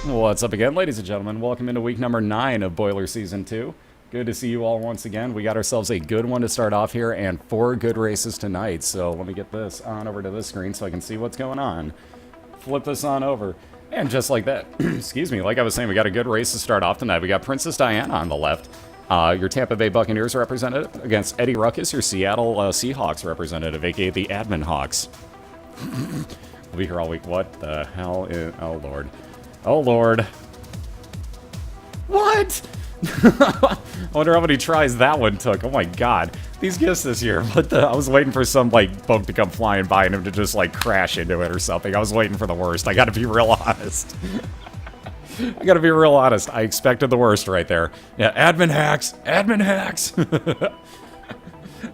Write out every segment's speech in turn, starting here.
What's up again, ladies and gentlemen? Welcome into week number 9 of BOILeR Season 2. Good to see you all once again. We got ourselves a good one to start off here and 4 good races tonight. So let me get this on over to this screen so I can see what's going on. Flip this on over. And just like that, excuse me, like I was saying, we got a good race to start off tonight. We got PrincezzxDiana on the left. Your Tampa Bay Buccaneers representative against EddieRuckus, your Seattle Seahawks representative, aka the Admin Hawks. We'll be here all week. What the hell is... Oh, Lord. Oh, Lord. What? I wonder how many tries that one took. Oh, my God. These gifts this year. What the... I was waiting for some, like, bug to come flying by and him to just, like, crash into it or something. I was waiting for the worst. I gotta be real honest. I gotta be real honest. I expected the worst right there. Yeah, admin hacks. Admin hacks.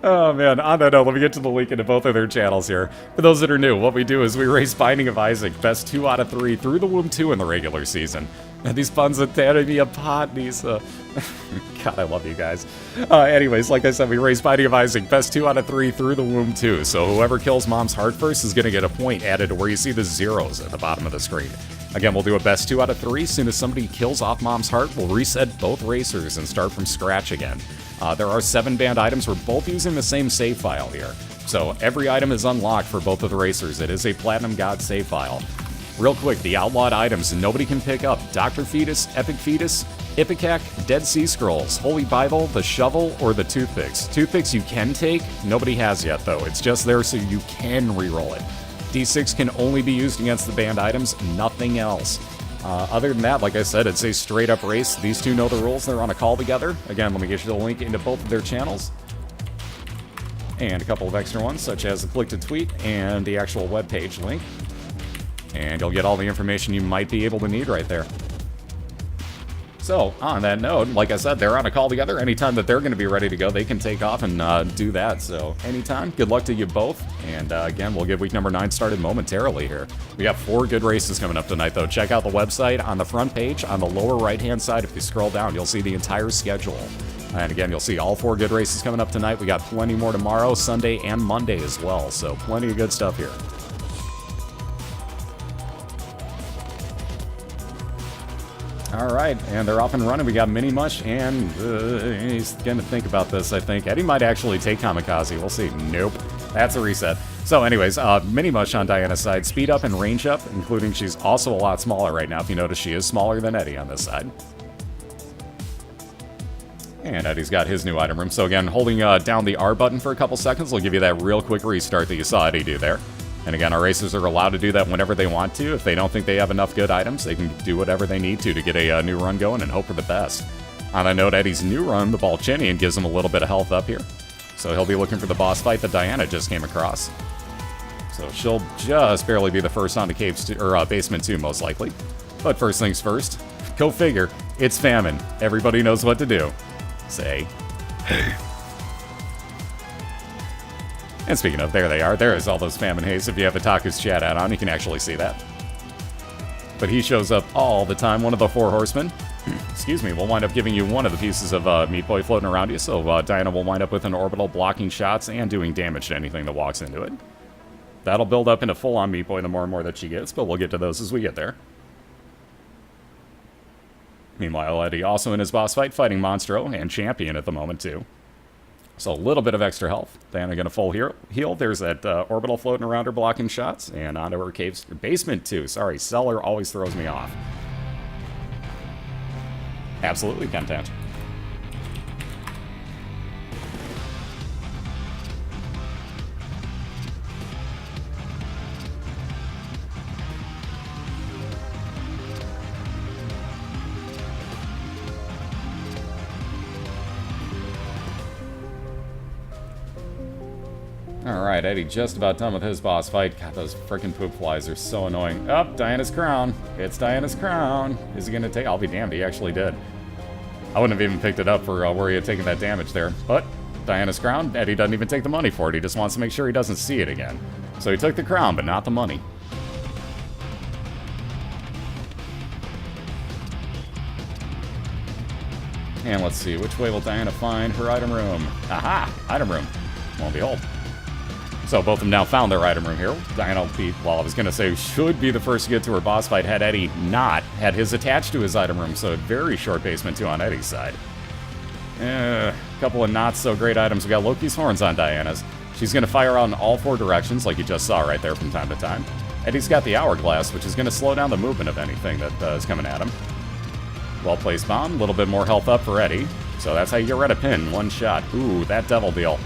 Oh, man. On that note, let me get to the link into both of their channels here. For those that are new, what we do is we race Binding of Isaac, best 2 out of 3 through the Womb 2 in the regular season. And these puns are tearing me apart. These, God, I love you guys. Anyways, like I said, we race Binding of Isaac, best 2 out of 3 through the Womb 2. So whoever kills Mom's heart first is going to get a point added to where you see the zeros at the bottom of the screen. Again, we'll do a best 2 out of 3. As soon as somebody kills off Mom's heart, we'll reset both racers and start from scratch again. There are 7 banned items. We're both using the same save file here. So every item is unlocked for both of the racers. It is a Platinum God save file. Real quick, the outlawed items nobody can pick up: Dr. Fetus, Epic Fetus, Ipecac, Dead Sea Scrolls, Holy Bible, the Shovel, or the Toothpicks. Toothpicks you can take, nobody has yet though. It's just there so you can reroll it. D6 can only be used against the banned items, nothing else. Other than that, like I said, it's a straight up race. These two know the rules. They're on a call together. Again, let me get you the link into both of their channels. And a couple of extra ones, such as a click to tweet and the actual webpage link. And you'll get all the information you might be able to need right there. So, on that note, like I said, they're on a call together. Anytime that they're going to be ready to go, they can take off and do that. So, anytime. Good luck to you both. And again, we'll get week number 9 started momentarily here. We got 4 good races coming up tonight, though. Check out the website on the front page. On the lower right-hand side, if you scroll down, you'll see the entire schedule. And again, you'll see all 4 good races coming up tonight. We got plenty more tomorrow, Sunday, and Monday as well. So, plenty of good stuff here. Alright, and they're off and running. We got Mini Mush, and he's going to think about this, I think. Eddie might actually take Kamikaze. We'll see. Nope. That's a reset. So anyways, Mini Mush on Diana's side. Speed up and range up, including she's also a lot smaller right now. If you notice, she is smaller than Eddie on this side. And Eddie's got his new item room. So again, holding down the R button for a couple seconds will give you that real quick restart that you saw Eddie do there. And again, our racers are allowed to do that whenever they want to. If they don't think they have enough good items, they can do whatever they need to get a new run going and hope for the best. On that note, Eddie's new run, the Balchinian, gives him a little bit of health up here. So he'll be looking for the boss fight that Diana just came across. So she'll just barely be the first on the caves or basement 2, most likely. But first things first, go figure, it's famine. Everybody knows what to do. Say, hey. And speaking of, there they are. There is all those famine haze. If you have Otaku's chat ad on, you can actually see that. But he shows up all the time. One of the 4 horsemen, excuse me, will wind up giving you one of the pieces of Meat Boy floating around you. So Diana will wind up with an orbital blocking shots and doing damage to anything that walks into it. That'll build up into full-on Meat Boy the more and more that she gets, but we'll get to those as we get there. Meanwhile, Eddie also in his boss fight, fighting Monstro and Champion at the moment, too. So a little bit of extra health. Diana gonna full heal. There's that orbital floating around her blocking shots. And onto her caves. Basement 2. Sorry, cellar always throws me off. Absolutely content. Alright, Eddie just about done with his boss fight. God, those freaking poop flies are so annoying. Oh, Diana's crown. It's Diana's crown. Is he gonna take... I'll be damned, he actually did. I wouldn't have even picked it up for where he had taken that damage there. But, Diana's crown, Eddie doesn't even take the money for it. He just wants to make sure he doesn't see it again. So he took the crown, but not the money. And let's see, which way will Diana find her item room? Aha! Item room. Lo and behold. So both of them now found their item room here. Diana will be, well, I was going to say, should be the first to get to her boss fight had Eddie not had his attached to his item room, so a very short basement too on Eddie's side. A couple of not so great items. We got Loki's horns on Diana's. She's going to fire out in all 4 directions, like you just saw right there from time to time. Eddie's got the hourglass, which is going to slow down the movement of anything that is coming at him. Well-placed bomb, a little bit more health up for Eddie. So that's how you get rid of pin, 1 shot. Ooh, that devil deal.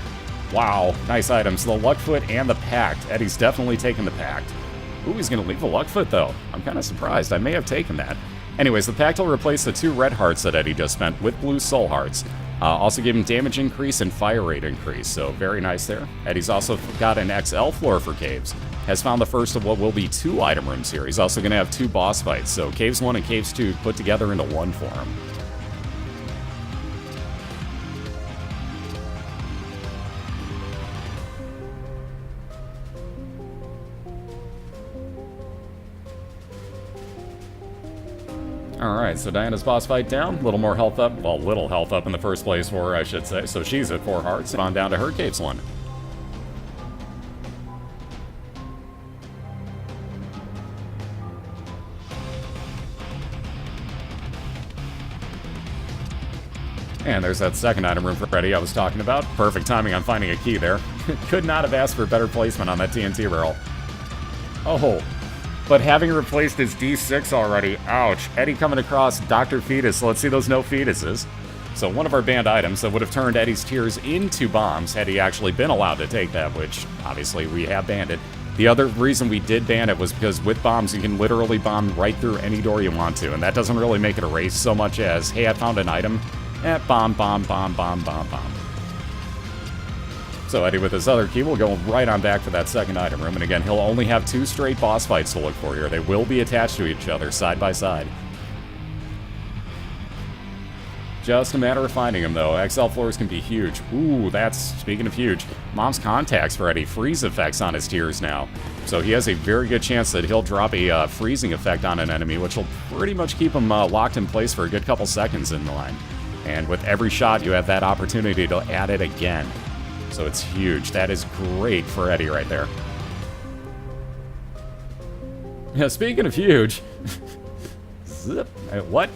Wow, nice items. The Luckfoot and the Pact. Eddie's definitely taking the Pact. Ooh, he's going to leave the Luckfoot, though. I'm kind of surprised. I may have taken that. Anyways, the Pact will replace the 2 red hearts that Eddie just spent with blue soul hearts. Also give him damage increase and fire rate increase, so very nice there. Eddie's also got an XL floor for Caves. Has found the first of what will be 2 item rooms here. He's also going to have 2 boss fights, so Caves 1 and Caves 2 put together into one for him. Alright, so Diana's boss fight down. A little more health up. Well, little health up in the first place for her, I should say. So she's at 4 hearts. On down to her Caves 1. And there's that second item room for Eddie I was talking about. Perfect timing on finding a key there. Could not have asked for better placement on that TNT barrel. Oh, but having replaced his D6 already, ouch. Eddie coming across Dr. Fetus. Let's see those no fetuses. So one of our banned items that would have turned Eddie's tears into bombs had he actually been allowed to take that, which obviously we have banned it. The other reason we did ban it was because with bombs you can literally bomb right through any door you want to, and that doesn't really make it a race so much as, hey, I found an item, bomb, bomb, bomb, bomb, bomb, bomb. So Eddie with his other key will go right on back for that second item room, and again, he'll only have 2 straight boss fights to look for here. They will be attached to each other, side by side. Just a matter of finding them, though. XL floors can be huge. Ooh, that's, speaking of huge, Mom's contacts for Eddie. Freeze effects on his tears now. So he has a very good chance that he'll drop a freezing effect on an enemy, which will pretty much keep him locked in place for a good couple seconds in the line. And with every shot, you have that opportunity to add it again. So it's huge. That is great for Eddie right there. Yeah, speaking of huge... Zip. What?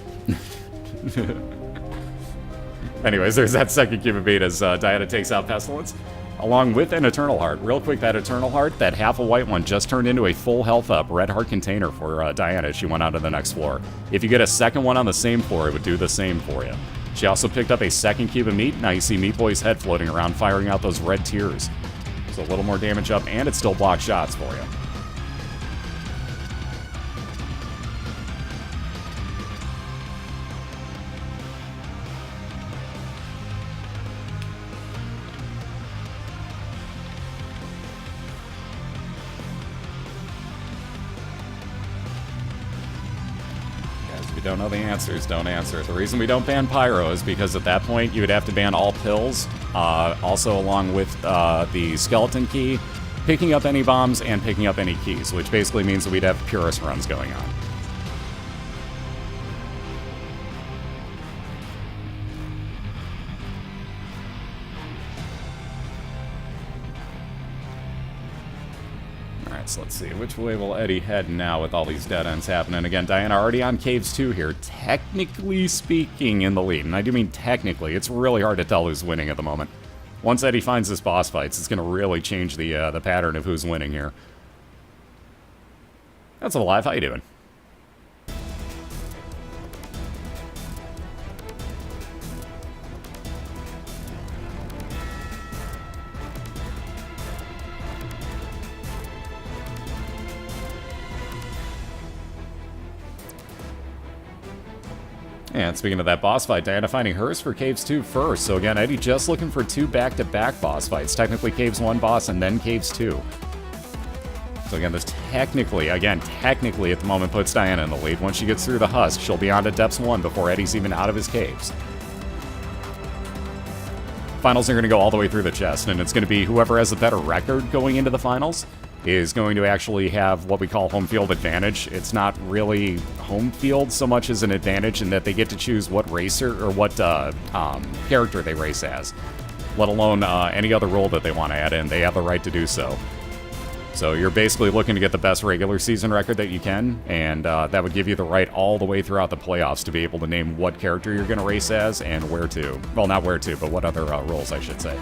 Anyways, there's that second cube of beat as Diana takes out Pestilence, along with an Eternal Heart. Real quick, that Eternal Heart, that half a white one, just turned into a full health up red heart container for Diana as she went on to the next floor. If you get a second one on the same floor, it would do the same for you. She also picked up a second cube of meat. Now you see Meat Boy's head floating around, firing out those red tears. So a little more damage up, and it still blocks shots for you. Don't know the answers, don't answer. The reason we don't ban Pyro is because at that point you would have to ban all pills, also along with the skeleton key, picking up any bombs, and picking up any keys, which basically means that we'd have Purist runs going on. So let's see, which way will Eddie head now with all these dead ends happening? Again, Diana already on Caves 2 here, technically speaking in the lead. And I do mean technically, it's really hard to tell who's winning at the moment. Once Eddie finds his boss fights, it's going to really change the pattern of who's winning here. That's Alive, how you doing? And speaking of that boss fight, Diana finding hers for Caves 2 first. So again, Eddie just looking for 2 back-to-back boss fights. Technically Caves 1 boss and then Caves 2. So again, this technically at the moment puts Diana in the lead. Once she gets through the husk, she'll be on to Depths 1 before Eddie's even out of his caves. Finals are going to go all the way through the chest, and it's going to be whoever has a better record going into the finals is going to actually have what we call home field advantage. It's not really home field so much as an advantage in that they get to choose what racer or what character they race as, let alone any other role that they want to add in. They have the right to do so. So you're basically looking to get the best regular season record that you can, and that would give you the right all the way throughout the playoffs to be able to name what character you're going to race as and where to. Well, not where to, but what other roles, I should say.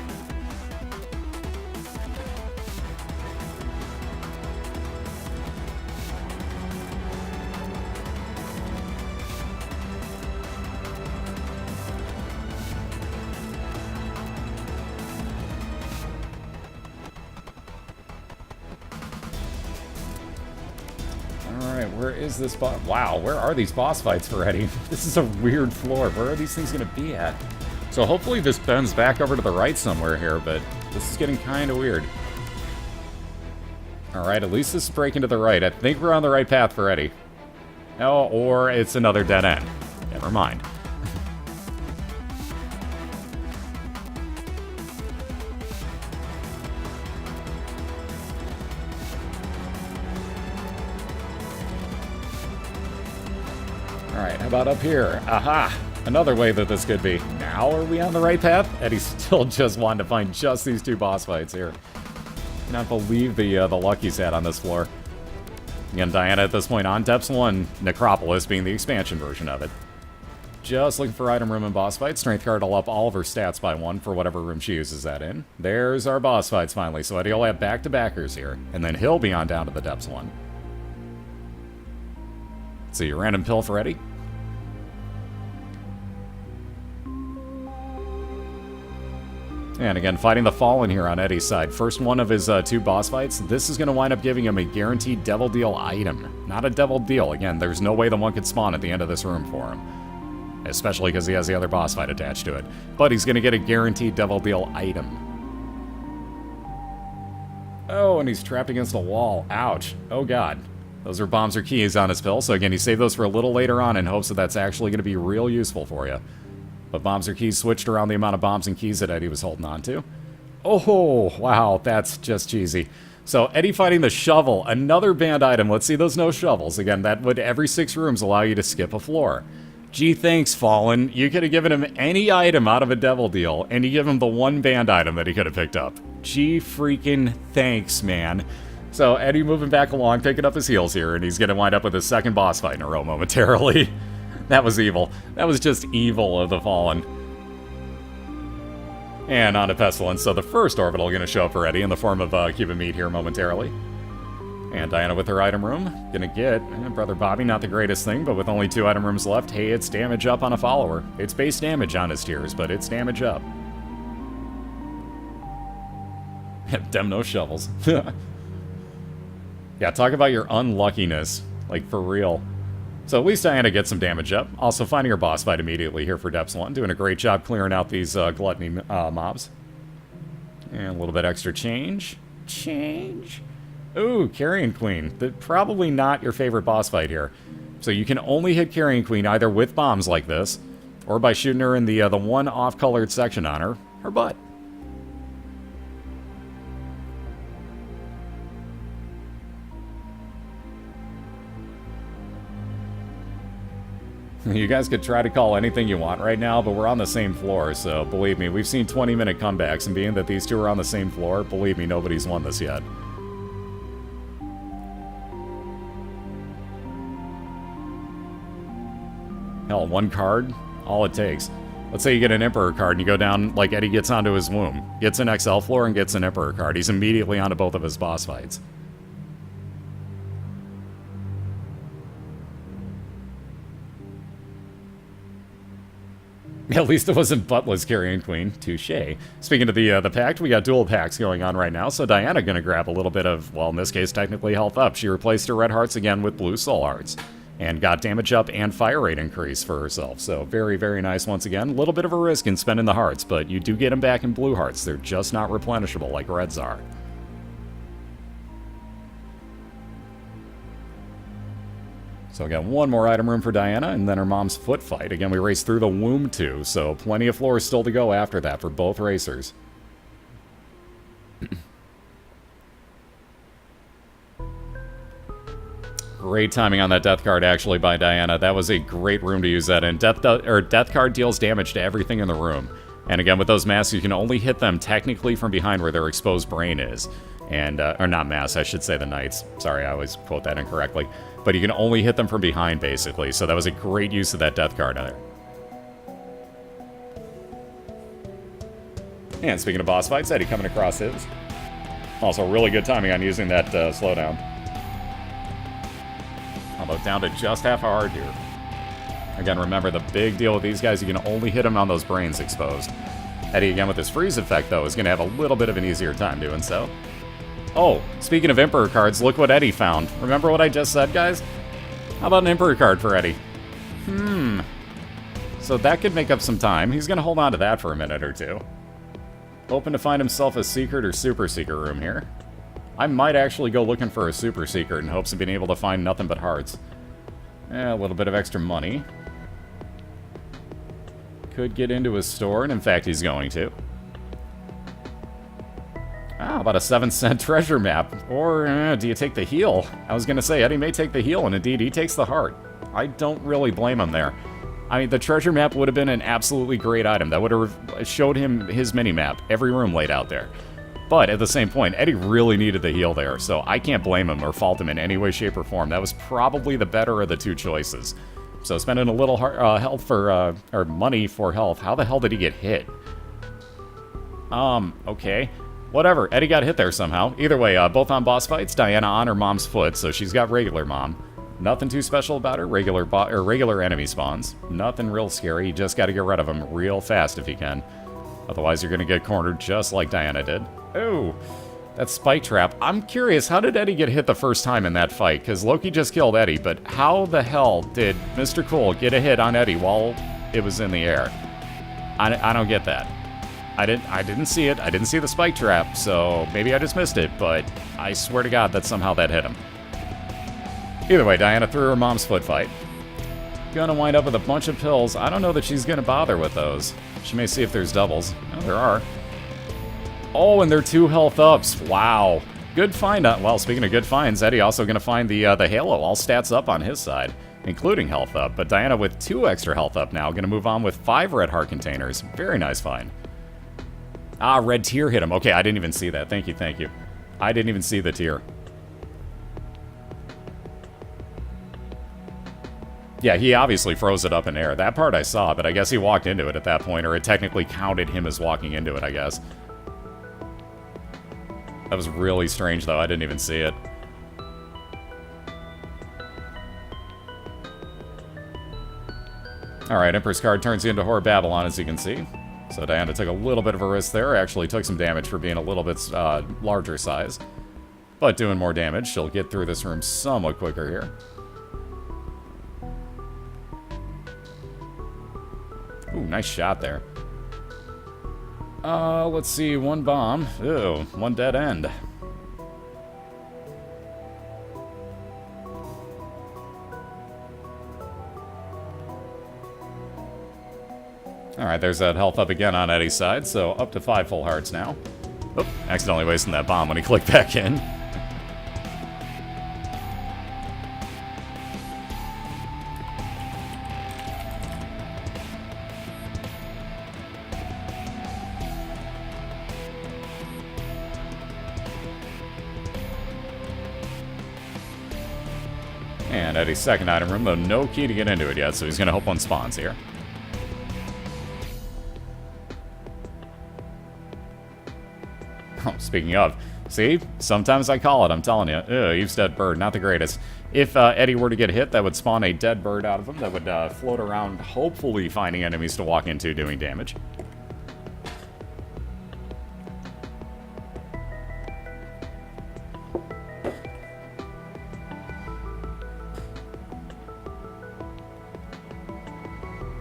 Where is this boss? Wow, where are these boss fights for Eddie? This is a weird floor. Where are these things going to be at? So hopefully this bends back over to the right somewhere here, but this is getting kind of weird. Alright, at least this is breaking to the right. I think we're on the right path for Eddie. Oh, or it's another dead end. Never mind. Alright, how about up here? Aha! Another way that this could be. Now are we on the right path? Eddie's still just wanting to find just these two boss fights here. Cannot believe the luck he's had on this floor. Again, Diana at this point on Depths 1, Necropolis being the expansion version of it. Just looking for item room and boss fight. Strength card will up all of her stats by 1 for whatever room she uses that in. There's our boss fights finally. So Eddie will have back-to-backers here. And then he'll be on down to the Depths 1. So your random pill for Eddie. And again, fighting the Fallen here on Eddie's side. First one of his 2 boss fights. This is going to wind up giving him a guaranteed Devil Deal item. Not a Devil Deal. Again, there's no way the one could spawn at the end of this room for him. Especially because he has the other boss fight attached to it. But he's going to get a guaranteed Devil Deal item. Oh, and he's trapped against a wall. Ouch. Oh, God. Those are bombs or keys on his pill. So again, he saved those for a little later on in hopes that that's actually going to be real useful for you. But bombs or keys switched around the amount of bombs and keys that Eddie was holding on to. Oh, wow, that's just cheesy. So Eddie fighting the shovel, another banned item. Let's see those no shovels. Again, that would every 6 rooms allow you to skip a floor. Gee, thanks, Fallen. You could have given him any item out of a Devil Deal, and you give him the one banned item that he could have picked up. Gee freaking thanks, man. So Eddie moving back along, picking up his heels here, and he's going to wind up with his second boss fight in a row momentarily. That was evil. That was just evil of the Fallen. And on to Pestilence. So the first orbital going to show up for Eddie in the form of a cube of meat here momentarily. And Diana with her item room. Going to get Brother Bobby, not the greatest thing, but with only 2 item rooms left, hey, it's damage up on a follower. It's base damage on his tiers, but it's damage up. Dem no shovels. Yeah, talk about your unluckiness. Like, for real. So at least Diana gets some damage up. Also finding her boss fight immediately here for Depths 1. Doing a great job clearing out these gluttony mobs. And a little bit extra change. Ooh, Carrion Queen. Probably not your favorite boss fight here. So you can only hit Carrion Queen either with bombs like this, or by shooting her in the one off-colored section on her butt. You guys could try to call anything you want right now, but we're on the same floor, so believe me, we've seen 20-minute comebacks, and being that these two are on the same floor, believe me, nobody's won this yet. Hell, 1 card? All it takes. Let's say you get an Emperor card, and you go down, like Eddie gets onto his womb, gets an XL floor, and gets an Emperor card. He's immediately onto both of his boss fights. At least it wasn't Buttless Carrion Queen. Touché. Speaking of the pact, we got dual packs going on right now, so Diana gonna grab a little bit of, well, in this case, technically health up. She replaced her red hearts again with blue soul hearts, and got damage up and fire rate increase for herself. So very, very nice once again. A little bit of a risk in spending the hearts, but you do get them back in blue hearts. They're just not replenishable like reds are. So again, 1 more item room for Diana, and then her mom's foot fight. Again, we race through the womb too, so plenty of floors still to go after that for both racers. Great timing on that death card, actually, by Diana. That was a great room to use that in. Death card deals damage to everything in the room. And again, with those masks, you can only hit them technically from behind where their exposed brain is. And, or not mass, I should say the knights. Sorry, I always quote that incorrectly. But you can only hit them from behind, basically. So that was a great use of that death card there. And speaking of boss fights, Eddie coming across his. Also, really good timing on using that slowdown. Although down to just half a heart here. Again, remember, the big deal with these guys, you can only hit them on those brains exposed. Eddie, again, with his freeze effect, though, is going to have a little bit of an easier time doing so. Oh, speaking of Emperor cards, look what Eddie found. Remember what I just said, guys? How about an Emperor card for Eddie? So that could make up some time. He's going to hold on to that for a minute or two. Hoping to find himself a secret or super secret room here. I might actually go looking for a super secret in hopes of being able to find nothing but hearts. A little bit of extra money. Could get into his store, and in fact he's going to. About a 7-cent treasure map. Or do you take the heal? I was going to say, Eddie may take the heal, and indeed he takes the heart. I don't really blame him there. I mean, the treasure map would have been an absolutely great item. That would have showed him his mini-map, every room laid out there. But at the same point, Eddie really needed the heal there, so I can't blame him or fault him in any way, shape, or form. That was probably the better of the two choices. So spending a little health for, or money for health. How the hell did he get hit? Okay. Whatever, Eddie got hit there somehow. Either way, both on boss fights, Diana on her mom's foot, so she's got regular mom. Nothing too special about her, regular enemy spawns. Nothing real scary, you just gotta get rid of them real fast if you can. Otherwise you're gonna get cornered just like Diana did. Oh, that spike trap. I'm curious, how did Eddie get hit the first time in that fight? Because Loki just killed Eddie, but how the hell did Mr. Cool get a hit on Eddie while it was in the air? I don't get that. I didn't see it. I didn't see the spike trap, so maybe I just missed it, but I swear to God that somehow that hit him. Either way, Diana threw her mom's foot fight. Gonna wind up with a bunch of pills. I don't know that she's gonna bother with those. She may see if there's doubles. Oh, there are. Oh, and they're 2 health ups. Wow. Good find. Well, speaking of good finds, Eddie also gonna find the Halo. All stats up on his side, including health up. But Diana with 2 extra health up now. Gonna move on with 5 red heart containers. Very nice find. Red tier hit him. Okay, I didn't even see that. Thank you, thank you. I didn't even see the tier. Yeah, he obviously froze it up in air. That part I saw, but I guess he walked into it at that point, or it technically counted him as walking into it, I guess. That was really strange, though. I didn't even see it. Alright, Emperor's card turns you into Whore Babylon, as you can see. So Diana took a little bit of a risk there. Actually took some damage for being a little bit larger size. But doing more damage. She'll get through this room somewhat quicker here. Ooh, nice shot there. Let's see. 1 bomb. Ooh, 1 dead end. Alright, there's that health up again on Eddie's side, so up to 5 full hearts now. Oop, accidentally wasting that bomb when he clicked back in. And Eddie's second item room, though no key to get into it yet, so he's going to hope one spawns here. Oh, speaking of, see? Sometimes I call it, I'm telling you. Ugh, Eve's dead bird, not the greatest. If Eddie were to get hit, that would spawn a dead bird out of him that would float around, hopefully finding enemies to walk into doing damage.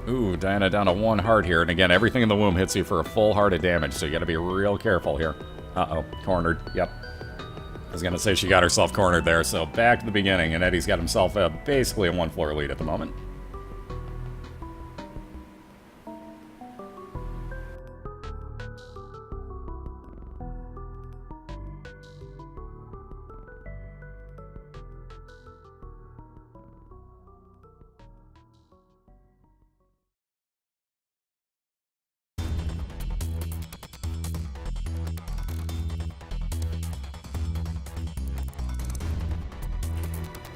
Ooh, Diana down to 1 heart here, and again, everything in the womb hits you for a full heart of damage, so you gotta be real careful here. Uh-oh, cornered, yep. I was gonna say she got herself cornered there, so back to the beginning, and Eddie's got himself basically a 1-floor lead at the moment.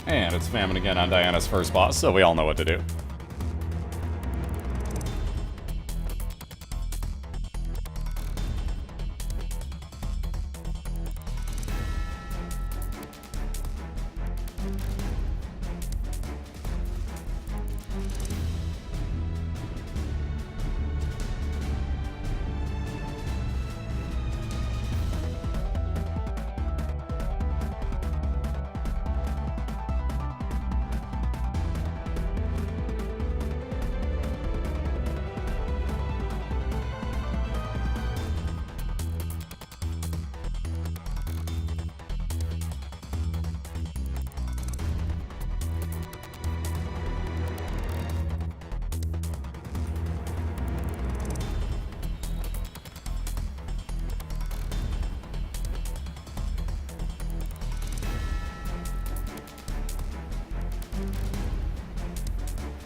And it's famine again on Diana's first boss, so we all know what to do.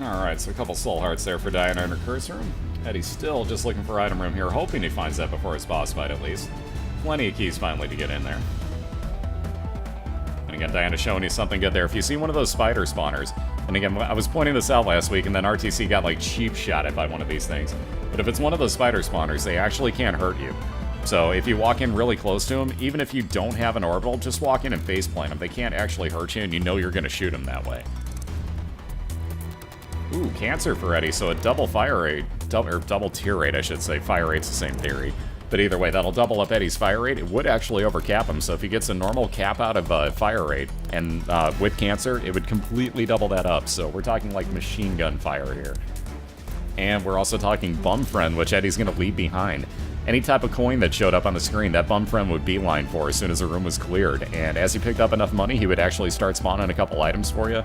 Alright, so a couple soul hearts there for Diana in her curse room. Eddie's still just looking for item room here, hoping he finds that before his boss fight at least. Plenty of keys finally to get in there. And again, Diana's showing you something good there. If you see one of those spider spawners, and again, I was pointing this out last week, and then RTC got like cheap shotted by one of these things. But if it's one of those spider spawners, they actually can't hurt you. So if you walk in really close to them, even if you don't have an orbital, just walk in and faceplant them. They can't actually hurt you, and you know you're going to shoot them that way. Ooh, cancer for Eddie, so a double fire rate, double tier rate, I should say. Fire rate's the same theory. But either way, that'll double up Eddie's fire rate. It would actually overcap him, so if he gets a normal cap out of fire rate, and with cancer, it would completely double that up. So we're talking like machine gun fire here. And we're also talking bum friend, which Eddie's going to leave behind. Any type of coin that showed up on the screen, that bum friend would beeline for as soon as the room was cleared. And as he picked up enough money, he would actually start spawning a couple items for you.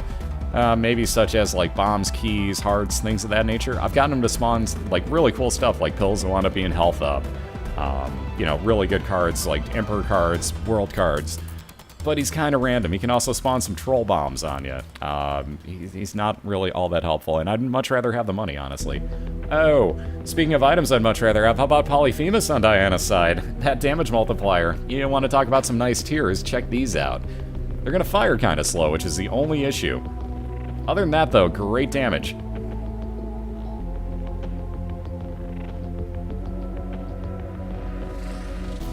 Maybe such as like bombs, keys, hearts, things of that nature. I've gotten him to spawn like really cool stuff like pills that wound up being health up. You know, really good cards like Emperor cards, World cards. But he's kind of random. He can also spawn some troll bombs on you. He's not really all that helpful, and I'd much rather have the money, honestly. Oh, speaking of items I'd much rather have, how about Polyphemus on Diana's side? That damage multiplier. You want to talk about some nice tiers, check these out. They're going to fire kind of slow, which is the only issue. Other than that, though, great damage.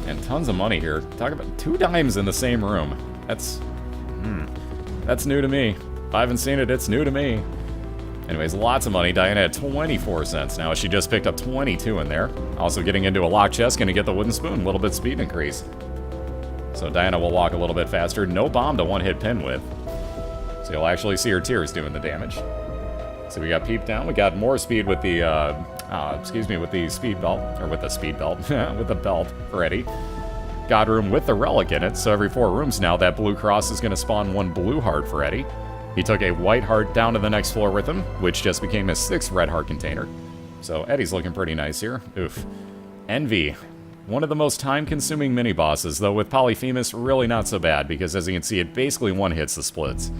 And tons of money here. Talk about 2 dimes in the same room. That's new to me. If I haven't seen it, it's new to me. Anyways, lots of money. Diana had 24 cents now. She just picked up 22 in there. Also getting into a lock chest, gonna get the wooden spoon. A little bit speed increase. So Diana will walk a little bit faster. No bomb to one-hit pin with. So you'll actually see her tiers doing the damage. So we got peep down. We got more speed with the, with the speed belt, or with the speed belt, with the belt for Eddie. God room with the relic in it, so every 4 rooms now, that blue cross is going to spawn 1 blue heart for Eddie. He took a white heart down to the next floor with him, which just became his 6th red heart container. So Eddie's looking pretty nice here. Oof. Envy. One of the most time-consuming mini-bosses, though with Polyphemus, really not so bad, because as you can see, it basically one-hits the splits.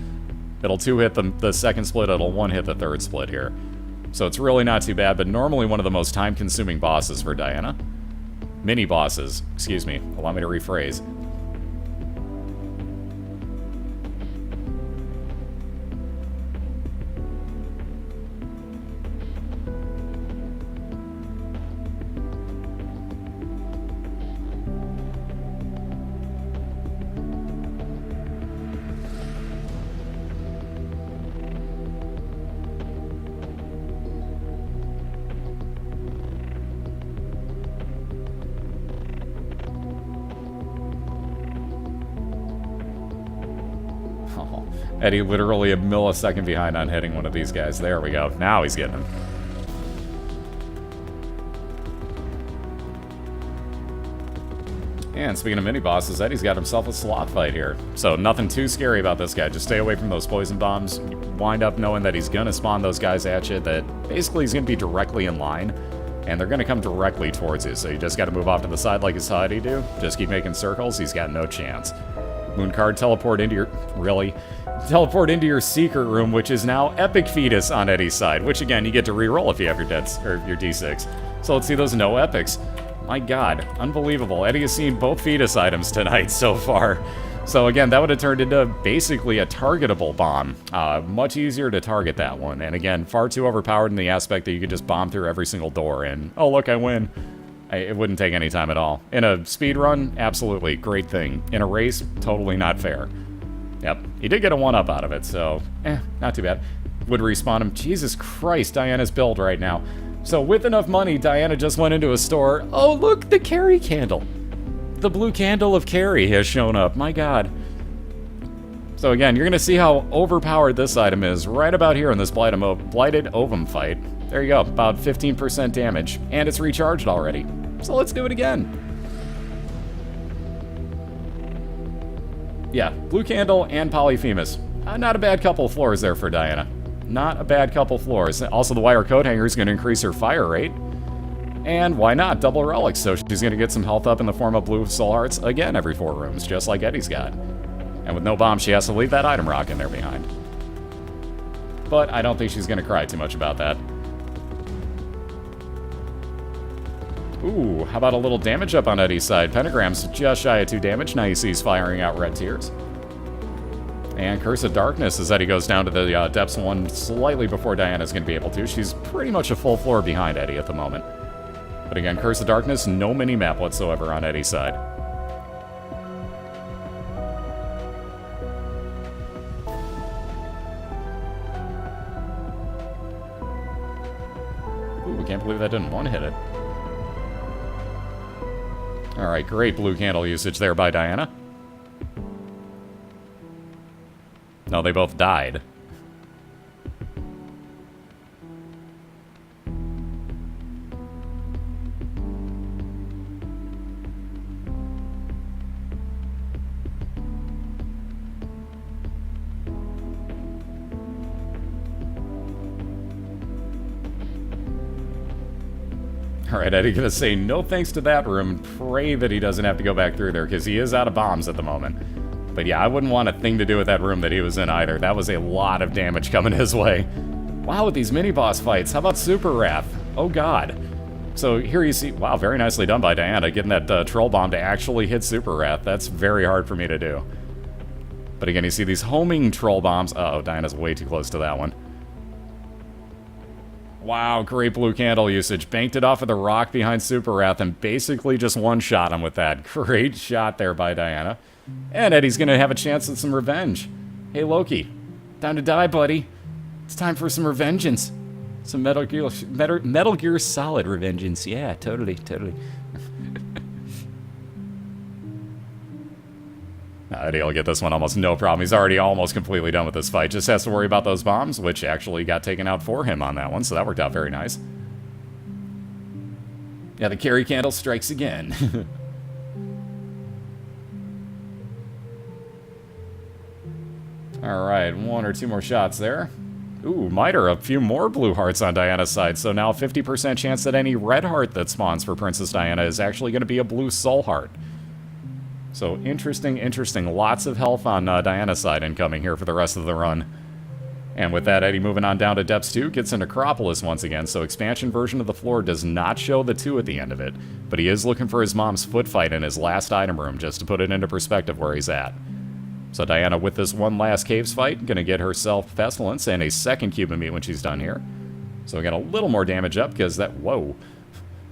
It'll 2-hit the second split, it'll 1-hit the third split here. So it's really not too bad, but normally one of the most time-consuming bosses for Diana. Mini-bosses, excuse me, allow me to rephrase. Eddie literally a millisecond behind on hitting one of these guys. There we go. Now he's getting him. And speaking of mini-bosses, Eddie's got himself a sloth fight here. So nothing too scary about this guy. Just stay away from those poison bombs. Wind up knowing that he's going to spawn those guys at you that basically he's going to be directly in line. And they're going to come directly towards you. So you just got to move off to the side like you saw Eddie do. Just keep making circles. He's got no chance. Moon card, teleport into your... Really? Teleport into your secret room, which is now Epic Fetus on Eddie's side, which again, you get to reroll if you have your your D6. So let's see those no epics. My god, unbelievable. Eddie has seen both fetus items tonight so far. So again, that would have turned into basically a targetable bomb. Much easier to target that one. And again, far too overpowered in the aspect that you could just bomb through every single door and, oh look, I win. It wouldn't take any time at all. In a speed run, absolutely, great thing. In a race, totally not fair. Yep, he did get a 1-up out of it, so, not too bad. Would respawn him. Jesus Christ, Diana's build right now. So with enough money, Diana just went into a store. Oh, look, the Carrie candle. The blue candle of Carrie has shown up. My God. So again, you're going to see how overpowered this item is right about here in this Blighted Ovum fight. There you go, about 15% damage. And it's recharged already. So let's do it again. Yeah, blue candle and Polyphemus. Not a bad couple of floors there for Diana. Not a bad couple floors. Also, the wire coat hanger is going to increase her fire rate. And why not? Double relics, so she's going to get some health up in the form of blue soul hearts again every 4 rooms, just like Eddie's got. And with no bomb, she has to leave that item rock in there behind. But I don't think she's going to cry too much about that. Ooh, how about a little damage up on Eddie's side? Pentagram's just shy of 2 damage. Now you see he's firing out red tears. And Curse of Darkness as Eddie goes down to the depths 1 slightly before Diana's going to be able to. She's pretty much a full floor behind Eddie at the moment. But again, Curse of Darkness, no mini-map whatsoever on Eddie's side. Ooh, can't believe that didn't one-hit it. Alright, great blue candle usage there by Diana. No, they both died. Alright, Eddie gonna say no thanks to that room and pray that he doesn't have to go back through there, because he is out of bombs at the moment. But yeah, I wouldn't want a thing to do with that room that he was in either. That was a lot of damage coming his way. Wow, with these mini-boss fights, how about Super Wrath? Oh god. So here you see, wow, very nicely done by Diana, getting that troll bomb to actually hit Super Wrath. That's very hard for me to do. But again, you see these homing troll bombs. Uh-oh, Diana's way too close to that one. Wow, great blue candle usage. Banked it off of the rock behind Super Wrath and basically just one-shot him with that. Great shot there by Diana. And Eddie's gonna have a chance at some revenge. Hey, Loki. Time to die, buddy. It's time for some revengeance. Some Metal Gear Solid revengeance. Yeah, totally. Eddie will get this one almost no problem. He's already almost completely done with this fight. Just has to worry about those bombs, which actually got taken out for him on that one, so that worked out very nice. Yeah, the Carrie candle strikes again. Alright, 1 or 2 more shots there. Ooh, miter, a few more blue hearts on Diana's side, so now 50% chance that any red heart that spawns for Princess Diana is actually going to be a blue soul heart. So interesting. Lots of health on Diana's side incoming here for the rest of the run. And with that, Eddie moving on down to Depths 2, gets an Necropolis once again, so expansion version of the floor does not show the 2 at the end of it, but he is looking for his mom's foot fight in his last item room, just to put it into perspective where he's at. So Diana, with this one last caves fight, gonna get herself Pestilence and a second cube of meat when she's done here. So we got a little more damage up, because that, whoa.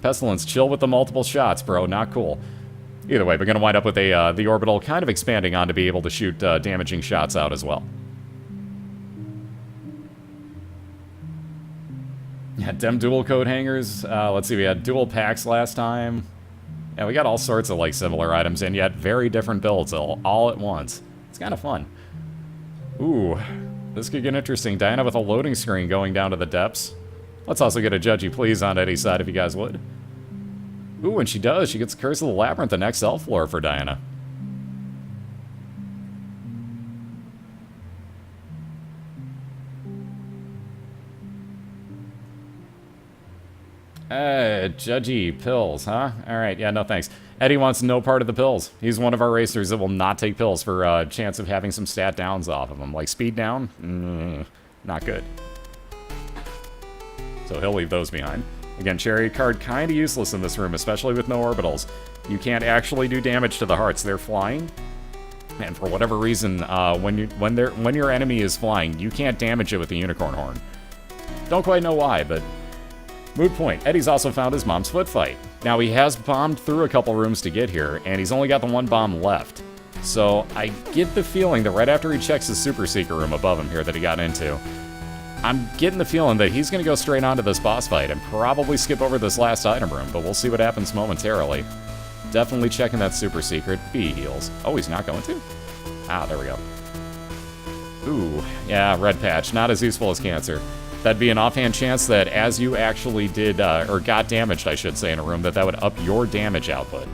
Pestilence, chill with the multiple shots, bro, not cool. Either way, we're gonna wind up with the orbital kind of expanding on to be able to shoot damaging shots out as well. Yeah, dem dual coat hangers. Let's see, we had dual packs last time. Yeah, we got all sorts of like similar items, and yet very different builds all at once. It's kind of fun. Ooh, this could get interesting. Diana with a loading screen going down to the depths. Let's also get a judgy please on Eddie's side if you guys would. Ooh, and she does. She gets Curse of the Labyrinth, the next elf floor for Diana. Judgy pills, huh? Alright, yeah, no thanks. Eddie wants no part of the pills. He's one of our racers that will not take pills for a chance of having some stat downs off of him. Like speed down? Not good. So he'll leave those behind. Again, Chariot card kind of useless in this room, especially with no orbitals. You can't actually do damage to the hearts. They're flying. And for whatever reason, when your enemy is flying, you can't damage it with the unicorn horn. Don't quite know why, but moot point. Eddie's also found his mom's foot fight. Now, he has bombed through a couple rooms to get here, and he's only got the one bomb left. So I get the feeling that right after he checks his super secret room above him here that he got into, I'm getting the feeling that he's going to go straight onto this boss fight and probably skip over this last item room, but we'll see what happens momentarily. Definitely checking that super secret. B heals. Oh, he's not going to? Ah, there we go. Ooh, yeah, red patch. Not as useful as cancer. That'd be an offhand chance that as you actually did, or got damaged, I should say, in a room, that would up your damage output.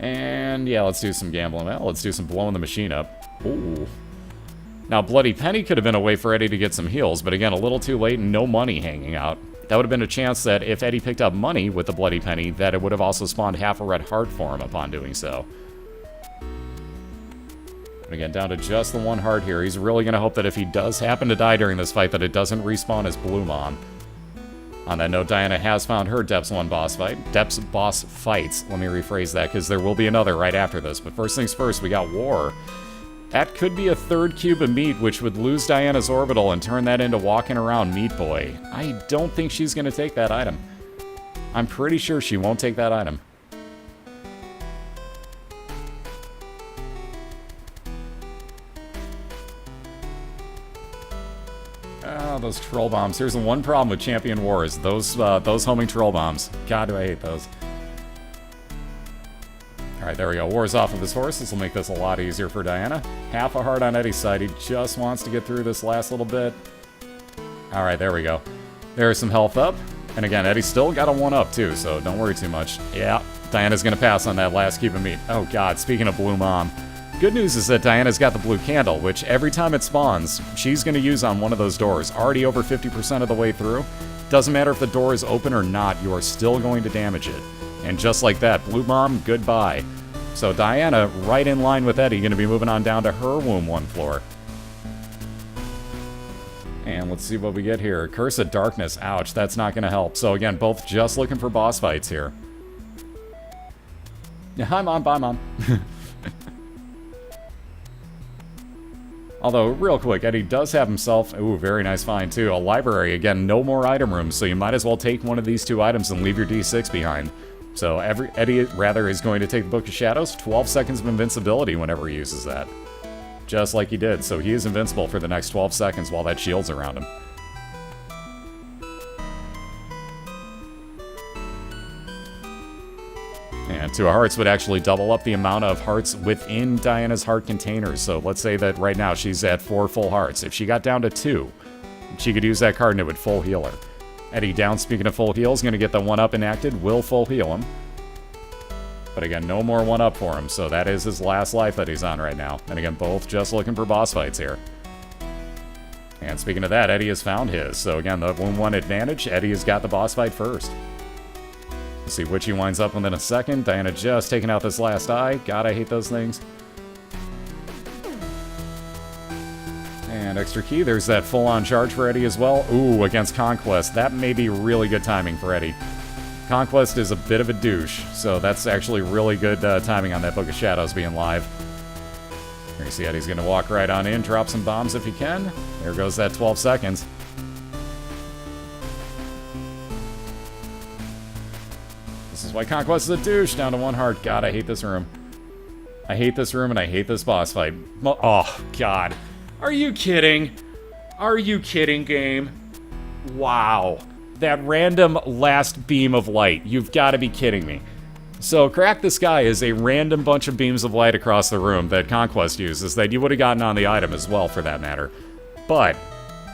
And yeah, let's do some gambling. Well, let's do some blowing the machine up. Ooh. Now, Bloody Penny could have been a way for Eddie to get some heals, but again, a little too late and no money hanging out. That would have been a chance that if Eddie picked up money with the Bloody Penny, that it would have also spawned half a red heart for him upon doing so. And again, down to just the one heart here. He's really going to hope that if he does happen to die during this fight, that it doesn't respawn his Blue Mom. On that note, Diana has found her Depths 1 boss fight. Depths boss fights. Let me rephrase that, because there will be another right after this. But first things first, we got War. That could be a third cube of meat, which would lose Diana's orbital and turn that into walking around Meat Boy. I don't think she's going to take that item. I'm pretty sure she won't take that item. Oh, those troll bombs. Here's the one problem with Champion Wars. Those homing troll bombs. God, do I hate those. Alright, there we go. War's off of his horse. This will make this a lot easier for Diana. Half a heart on Eddie's side. He just wants to get through this last little bit. Alright, there we go. There's some health up. And again, Eddie's still got a 1-up too, so don't worry too much. Yeah, Diana's going to pass on that last cube of meat. Oh god, speaking of Blue Mom. Good news is that Diana's got the blue candle, which every time it spawns, she's going to use on one of those doors. Already over 50% of the way through. Doesn't matter if the door is open or not, you are still going to damage it. And just like that, Blue Mom, goodbye. So Diana, right in line with Eddie, going to be moving on down to her womb 1 floor. And let's see what we get here. Curse of Darkness. Ouch, that's not going to help. So again, both just looking for boss fights here. Yeah, hi, Mom. Bye, Mom. Although, real quick, Eddie does have himself, ooh, very nice find too, a library. Again, no more item rooms, so you might as well take one of these 2 items and leave your D6 behind. So Eddie, rather, is going to take the Book of Shadows, 12 seconds of invincibility whenever he uses that. Just like he did, so he is invincible for the next 12 seconds while that shield's around him. And 2 hearts would actually double up the amount of hearts within Diana's heart containers. So let's say that right now she's at 4 full hearts. If she got down to 2, she could use that card and it would full heal her. Eddie down, speaking of full heals, going to get the 1-up enacted, will full heal him. But again, no more 1-up for him, so that is his last life that he's on right now. And again, both just looking for boss fights here. And speaking of that, Eddie has found his. So again, the 1-1 advantage, Eddie has got the boss fight first. Let's see which he winds up with in a second. Diana just taking out this last eye. God, I hate those things. And extra key, there's that full-on charge for Eddie as well. Ooh, against Conquest. That may be really good timing for Eddie. Conquest is a bit of a douche, so that's actually really good timing on that Book of Shadows being live. Here you see Eddie's going to walk right on in, drop some bombs if he can. There goes that 12 seconds. This is why Conquest is a douche, down to 1 heart. God, I hate this room. I hate this room and I hate this boss fight. Oh, God. Are you kidding? Are you kidding, game? Wow. That random last beam of light. You've got to be kidding me. So, Crack the Sky is a random bunch of beams of light across the room that Conquest uses that you would have gotten on the item as well, for that matter. But,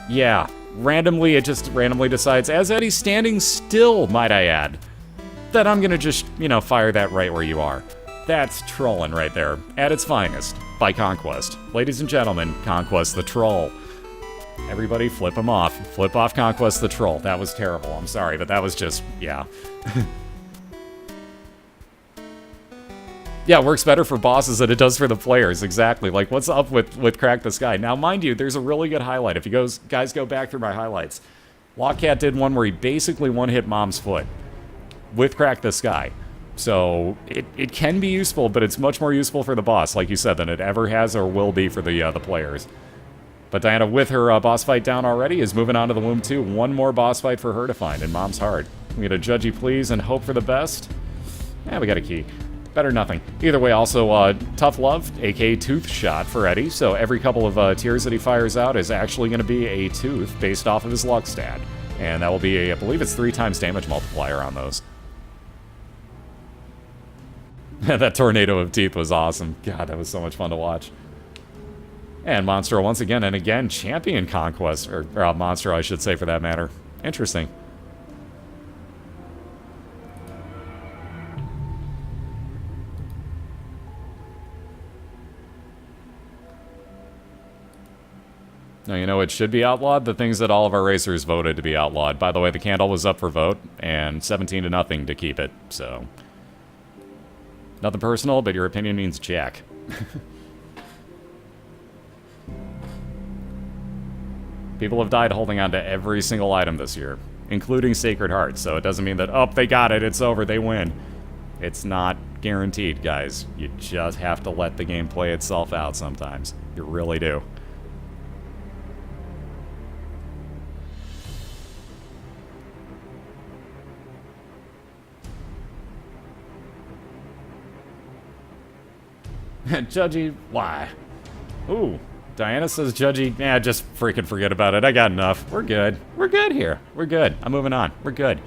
yeah, randomly, it just randomly decides, as Eddie's standing still, might I add, that I'm gonna just, you know, fire that right where you are. That's trolling right there, at its finest, by Conquest. Ladies and gentlemen, Conquest the Troll. Everybody flip him off. Flip off Conquest the Troll. That was terrible, I'm sorry, but that was just, yeah. Yeah, it works better for bosses than it does for the players, exactly. Like, what's up with Crack the Sky? Now, mind you, there's a really good highlight. If you guys go back through my highlights, Lockcat did one where he basically one-hit Mom's foot with Crack the Sky. So it can be useful, but it's much more useful for the boss, like you said, than it ever has or will be for the players. But Diana, with her boss fight down already, is moving on to the Womb 2. One more boss fight for her to find in Mom's Heart. We get a Judgy Please and hope for the best. Yeah, we got a key. Better nothing. Either way, also, Tough Love, aka Tooth Shot for Eddie. So every couple of tears that he fires out is actually going to be a tooth based off of his luck stat. And that will be, I believe it's 3 times damage multiplier on those. That tornado of teeth was awesome. God, that was so much fun to watch. And Monstro once again, and again, champion conquest. Or Monstro, I should say, for that matter. Interesting. Now, you know, it should be outlawed, the things that all of our racers voted to be outlawed. By the way, the candle was up for vote, and 17-0 to keep it, so... Nothing personal, but your opinion means jack. People have died holding on to every single item this year, including Sacred Heart, so it doesn't mean that, oh, they got it, it's over, they win. It's not guaranteed, guys. You just have to let the game play itself out sometimes. You really do. Judgy, why? Ooh, Diana says Judgy, just freaking forget about it. I got enough. We're good. We're good here. We're good. I'm moving on. We're good.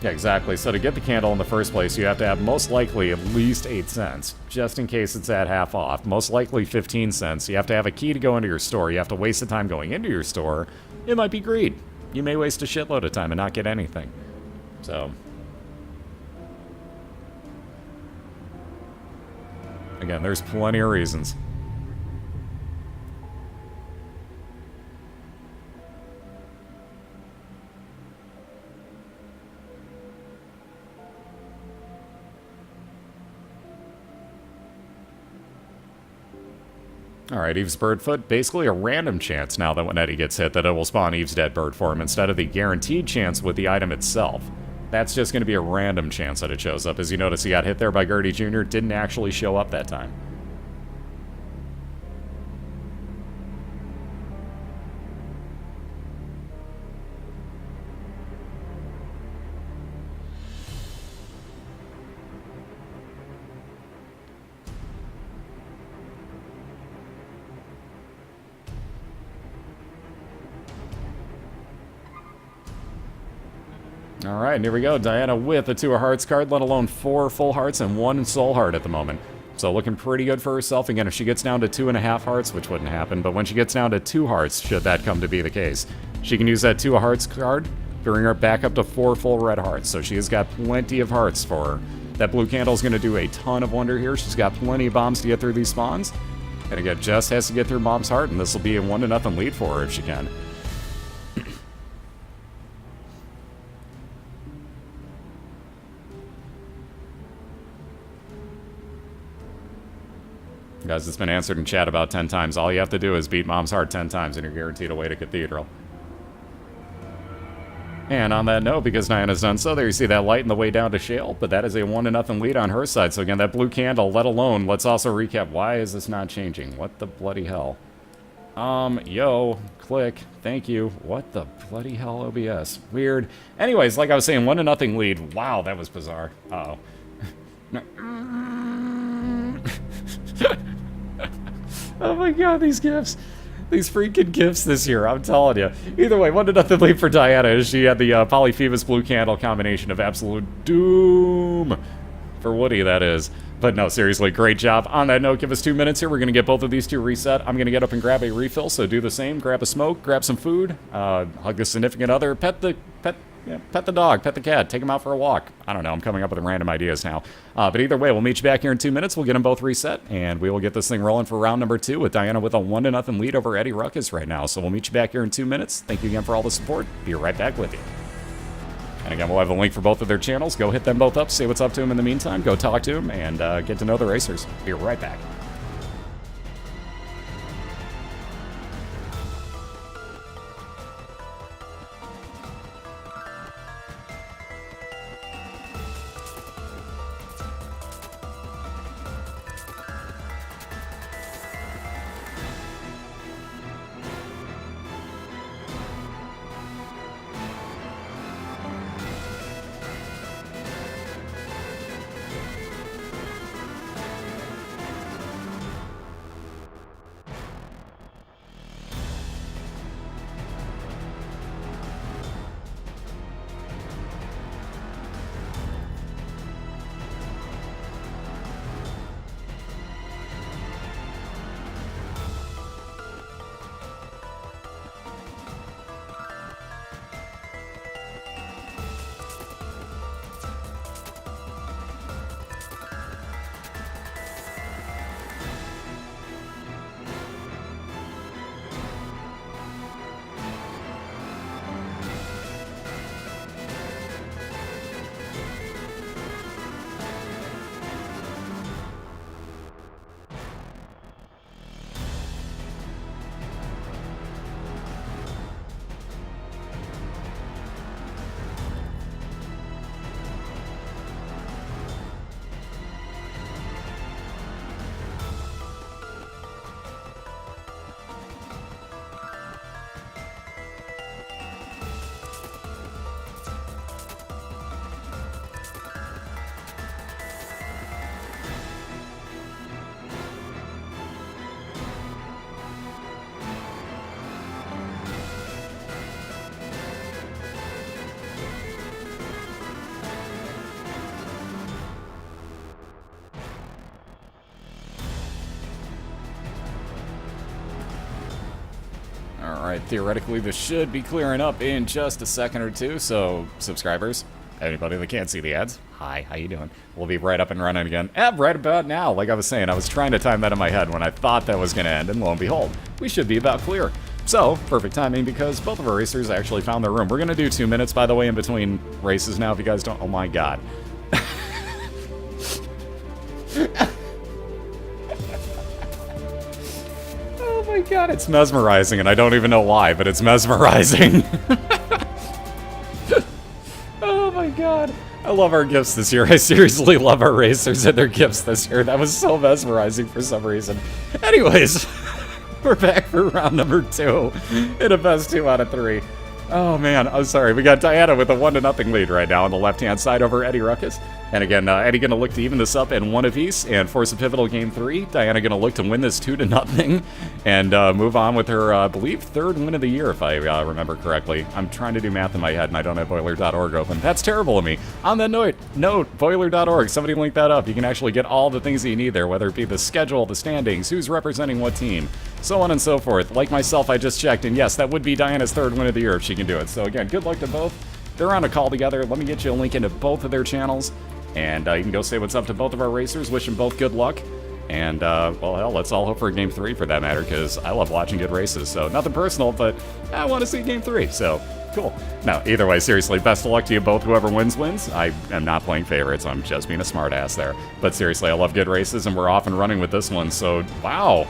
Yeah, exactly. So to get the candle in the first place, you have to have most likely at least 8 cents, just in case it's at half off. Most likely 15 cents. You have to have a key to go into your store. You have to waste the time going into your store. It might be greed. You may waste a shitload of time and not get anything. So... again, there's plenty of reasons. Alright, Eve's Birdfoot, basically a random chance now that when Eddie gets hit that it will spawn Eve's dead bird for him instead of the guaranteed chance with the item itself. That's just going to be a random chance that it shows up. As you notice, he got hit there by Gertie Jr., didn't actually show up that time. Alright, and here we go. Diana with a 2 of hearts card, let alone 4 full hearts and 1 soul heart at the moment. So looking pretty good for herself. Again, if she gets down to 2.5 hearts, which wouldn't happen, but when she gets down to 2 hearts, should that come to be the case, she can use that 2 of hearts card to bring her back up to 4 full red hearts. So she has got plenty of hearts for her. That blue candle is going to do a ton of wonder here. She's got plenty of bombs to get through these spawns. And again, just has to get through Mom's Heart, and this will be a 1-0 lead for her if she can. Guys, it's been answered in chat about 10 times. All you have to do is beat Mom's Heart 10 times and you're guaranteed a way to Cathedral. And on that note, because Diana's done so, there you see that light in the way down to Shale, but that is a 1-0 lead on her side. So again, that blue candle, let alone, let's also recap, why is this not changing? What the bloody hell? Yo, click, thank you. What the bloody hell, OBS? Weird. Anyways, like I was saying, 1-0 lead. Wow, that was bizarre. Uh-oh. Oh my god, these gifts. These freaking gifts this year, I'm telling you. Either way, 1-0 lead for Diana as she had the Polyphemus Blue Candle combination of absolute doom. For Woody, that is. But no, seriously, great job. On that note, give us 2 minutes here. We're going to get both of these two reset. I'm going to get up and grab a refill, so do the same. Grab a smoke, grab some food, hug the significant other, pet the dog, pet the cat, take him out for a walk. I don't know, I'm coming up with random ideas now. But either way, we'll meet you back here in 2 minutes. We'll get them both reset, and we will get this thing rolling for round number 2 with Diana with a 1-0 lead over EddieRuckus right now. So we'll meet you back here in 2 minutes. Thank you again for all the support. Be right back with you. And again, we'll have a link for both of their channels. Go hit them both up, say what's up to them in the meantime. Go talk to them, and get to know the racers. Be right back. Alright, theoretically this should be clearing up in just a second or two, so subscribers, anybody that can't see the ads, hi, how you doing? We'll be right up and running again. Right about now, like I was saying, I was trying to time that in my head when I thought that was going to end, and lo and behold, we should be about clear. So, perfect timing because both of our racers actually found their room. We're going to do 2 minutes, by the way, in between races now, if you guys don't, oh my god. Oh my god, it's mesmerizing, and I don't even know why, but it's mesmerizing. Oh my god. I love our gifts this year. I seriously love our racers and their gifts this year. That was so mesmerizing for some reason. Anyways, we're back for round number 2 in a best 2 out of 3. Oh man, I'm sorry. We got Diana with a 1-0 lead right now on the left-hand side over EddieRuckus. And again, Eddie going to look to even this up in 1 apiece and force a pivotal game 3. Diana going to look to win this 2-0 and move on with her, I believe, 3rd win of the year, if I remember correctly. I'm trying to do math in my head, and I don't have BOILeR.org open. That's terrible of me. On that note, BOILeR.org. Somebody link that up. You can actually get all the things that you need there, whether it be the schedule, the standings, who's representing what team, so on and so forth. Like myself, I just checked, and yes, that would be Diana's 3rd win of the year if she can do it. So again, good luck to both. They're on a call together. Let me get you a link into both of their channels. And you can go say what's up to both of our racers. Wish them both good luck. And, well, hell, let's all hope for a Game 3 for that matter, because I love watching good races. So, nothing personal, but I want to see Game 3. So, cool. Now, either way, seriously, best of luck to you both. Whoever wins, wins. I am not playing favorites. I'm just being a smartass there. But seriously, I love good races, and we're off and running with this one. So, wow.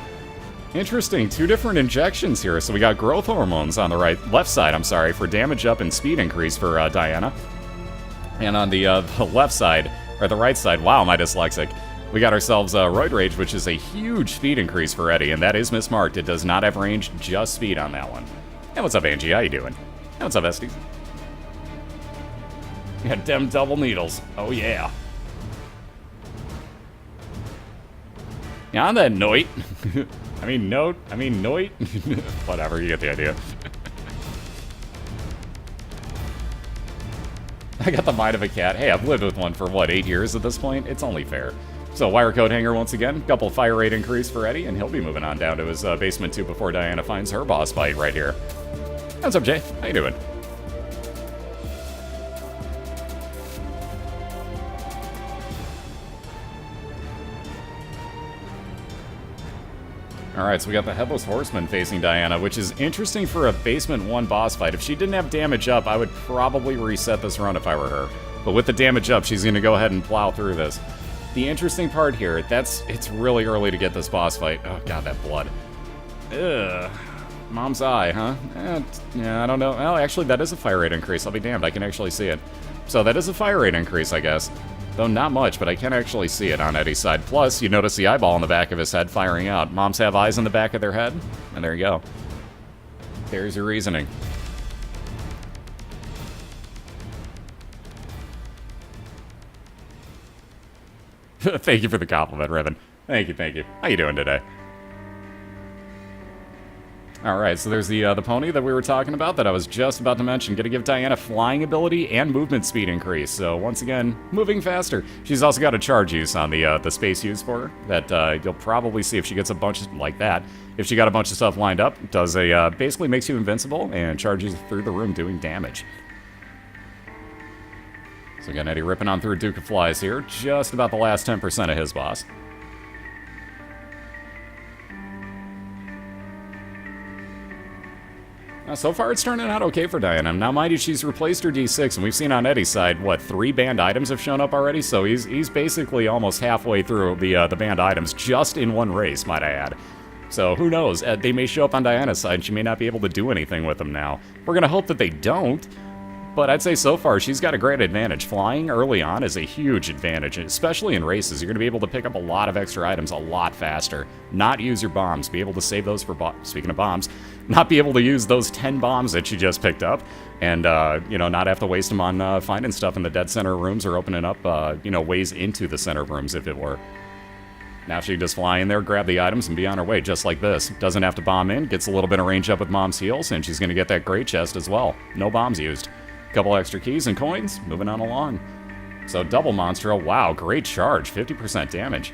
Interesting. 2 different injections here. So, we got growth hormones on the left side, I'm sorry, for damage up and speed increase for Diana. And on the left side, or the right side, wow, am I dyslexic, we got ourselves Roid Rage, which is a huge speed increase for Eddie, and that is mismarked. It does not have range, just speed on that one. And what's up, Angie? How you doing? And what's up, Esty? We got them double needles. Oh, yeah. Yeah, on that note, note. Whatever, you get the idea. I got the mind of a cat. Hey, I've lived with one for, what, 8 years at this point? It's only fair. So, wire code hanger once again. Couple fire rate increase for Eddie, and he'll be moving on down to his basement 2 before Diana finds her boss fight right here. What's up, Jay? How you doing? Alright, so we got the Headless Horseman facing Diana, which is interesting for a Basement 1 boss fight. If she didn't have damage up, I would probably reset this run if I were her. But with the damage up, she's going to go ahead and plow through this. The interesting part here, it's really early to get this boss fight. Oh god, that blood. Ugh. Mom's eye, huh? Yeah, I don't know. Well, actually, that is a fire rate increase. I'll be damned, I can actually see it. So that is a fire rate increase, I guess. Though not much, but I can actually see it on Eddie's side. Plus, you notice the eyeball in the back of his head firing out. Moms have eyes in the back of their head, and there you go. There's your reasoning. Thank you for the compliment, Ribbon. Thank you, thank you. How you doing today? Alright, so there's the pony that we were talking about that I was just about to mention. Gonna give Diana flying ability and movement speed increase. So once again, moving faster. She's also got a charge use on the space use for her that you'll probably see if she gets a bunch of, like that. If she got a bunch of stuff lined up, does a basically makes you invincible and charges through the room doing damage. So again, Eddie ripping on through Duke of Flies here. Just about the last 10% of his boss. So far, it's turning out okay for Diana. Now, mind you, she's replaced her D6, and we've seen on Eddie's side, what, 3 banned items have shown up already? So he's basically almost halfway through the banned items, just in one race, might I add. So who knows? They may show up on Diana's side, and she may not be able to do anything with them now. We're going to hope that they don't, but I'd say so far, she's got a great advantage. Flying early on is a huge advantage, especially in races. You're going to be able to pick up a lot of extra items a lot faster. Not use your bombs. Be able to save those for speaking of bombs, not be able to use those 10 bombs that you just picked up, and, you know, not have to waste them on finding stuff in the dead center rooms or opening up, you know, ways into the center rooms, if it were. Now she can just fly in there, grab the items, and be on her way, just like this. Doesn't have to bomb in, gets a little bit of range up with Mom's heals, and she's going to get that great chest as well. No bombs used. Couple extra keys and coins, moving on along. So double Monstro, wow, great charge, 50% damage.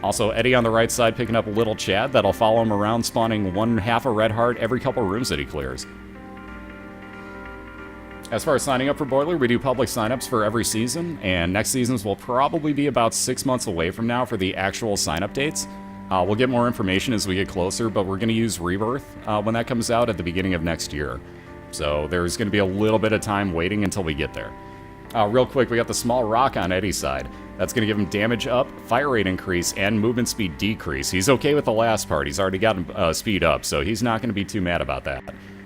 Also, Eddie on the right side picking up Little Chad, that'll follow him around, spawning 1/2 a red heart every couple rooms that he clears. As far as signing up for BOILeR, we do public signups for every season, and next seasons will probably be about 6 months away from now for the actual sign-up dates. We'll get more information as we get closer, but we're going to use Rebirth when that comes out at the beginning of next year. So there's going to be a little bit of time waiting until we get there. Real quick, we got the small rock on Eddie's side. That's going to give him damage up, fire rate increase, and movement speed decrease. He's okay with the last part. He's already got speed up, so he's not going to be too mad about that.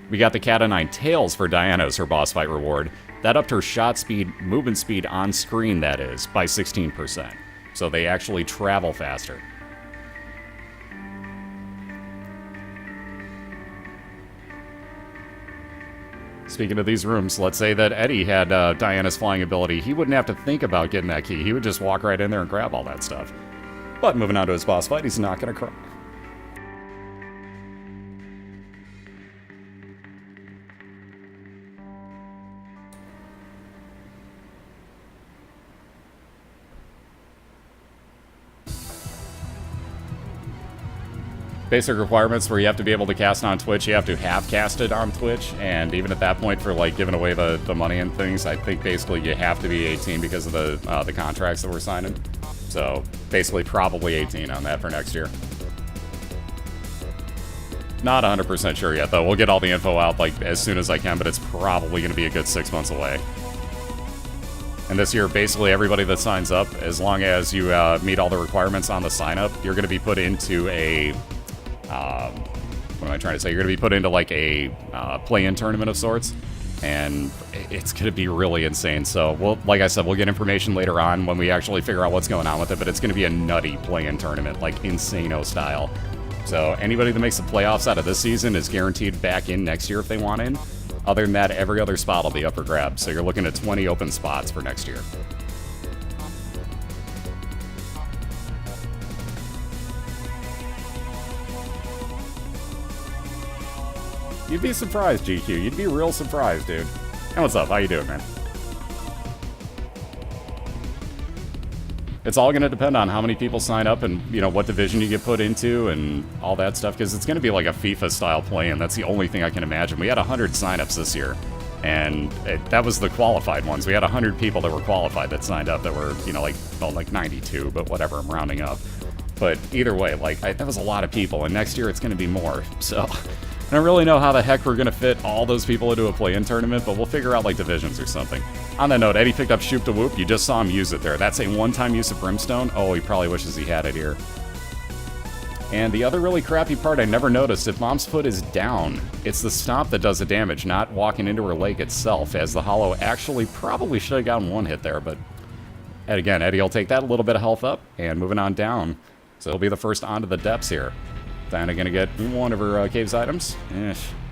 We got the Cat o' Nine Tails for Diana as her boss fight reward. That upped her shot speed, movement speed on screen, that is, by 16%. So they actually travel faster. Speaking of these rooms, let's say that Eddie had Diana's flying ability. He wouldn't have to think about getting that key. He would just walk right in there and grab all that stuff. But moving on to his boss fight, he's not going to cry. Basic requirements where you have to be able to cast on Twitch, you have to have casted on Twitch, and even at that point for like giving away the money and things, I think basically you have to be 18 because of the contracts that we're signing. So basically probably 18 on that for next year. Not 100% sure yet though. We'll get all the info out like as soon as I can, but it's probably going to be a good 6 months away. And this year, basically everybody that signs up, as long as you meet all the requirements on the sign up, you're going to be put into a what am I trying to say? You're going to be put into like a play-in tournament of sorts, and it's going to be really insane. So, like I said, we'll get information later on when we actually figure out what's going on with it, but it's going to be a nutty play-in tournament, like Insano style. So anybody that makes the playoffs out of this season is guaranteed back in next year if they want in. Other than that, every other spot will be up for grabs, so you're looking at 20 open spots for next year. You'd be surprised, GQ. You'd be real surprised, dude. And what's up? How you doing, man? It's all going to depend on how many people sign up and, you know, what division you get put into and all that stuff, because it's going to be like a FIFA-style play-in. That's the only thing I can imagine. We had 100 signups this year, and that was the qualified ones. We had 100 people that were qualified that signed up that were, you know, like, well, like 92, but whatever, I'm rounding up. But either way, like, that was a lot of people, and next year it's going to be more. So I don't really know how the heck we're going to fit all those people into a play-in tournament, but we'll figure out, like, divisions or something. On that note, Eddie picked up Shoop to Whoop. You just saw him use it there. That's a one-time use of Brimstone. Oh, he probably wishes he had it here. And the other really crappy part I never noticed, if Mom's foot is down, it's the stomp that does the damage, not walking into her leg itself, as the Hollow actually probably should have gotten one hit there, but... And again, Eddie will take that, a little bit of health up, and moving on down. So he'll be the first onto the depths here. Diana gonna get one of her Caves items.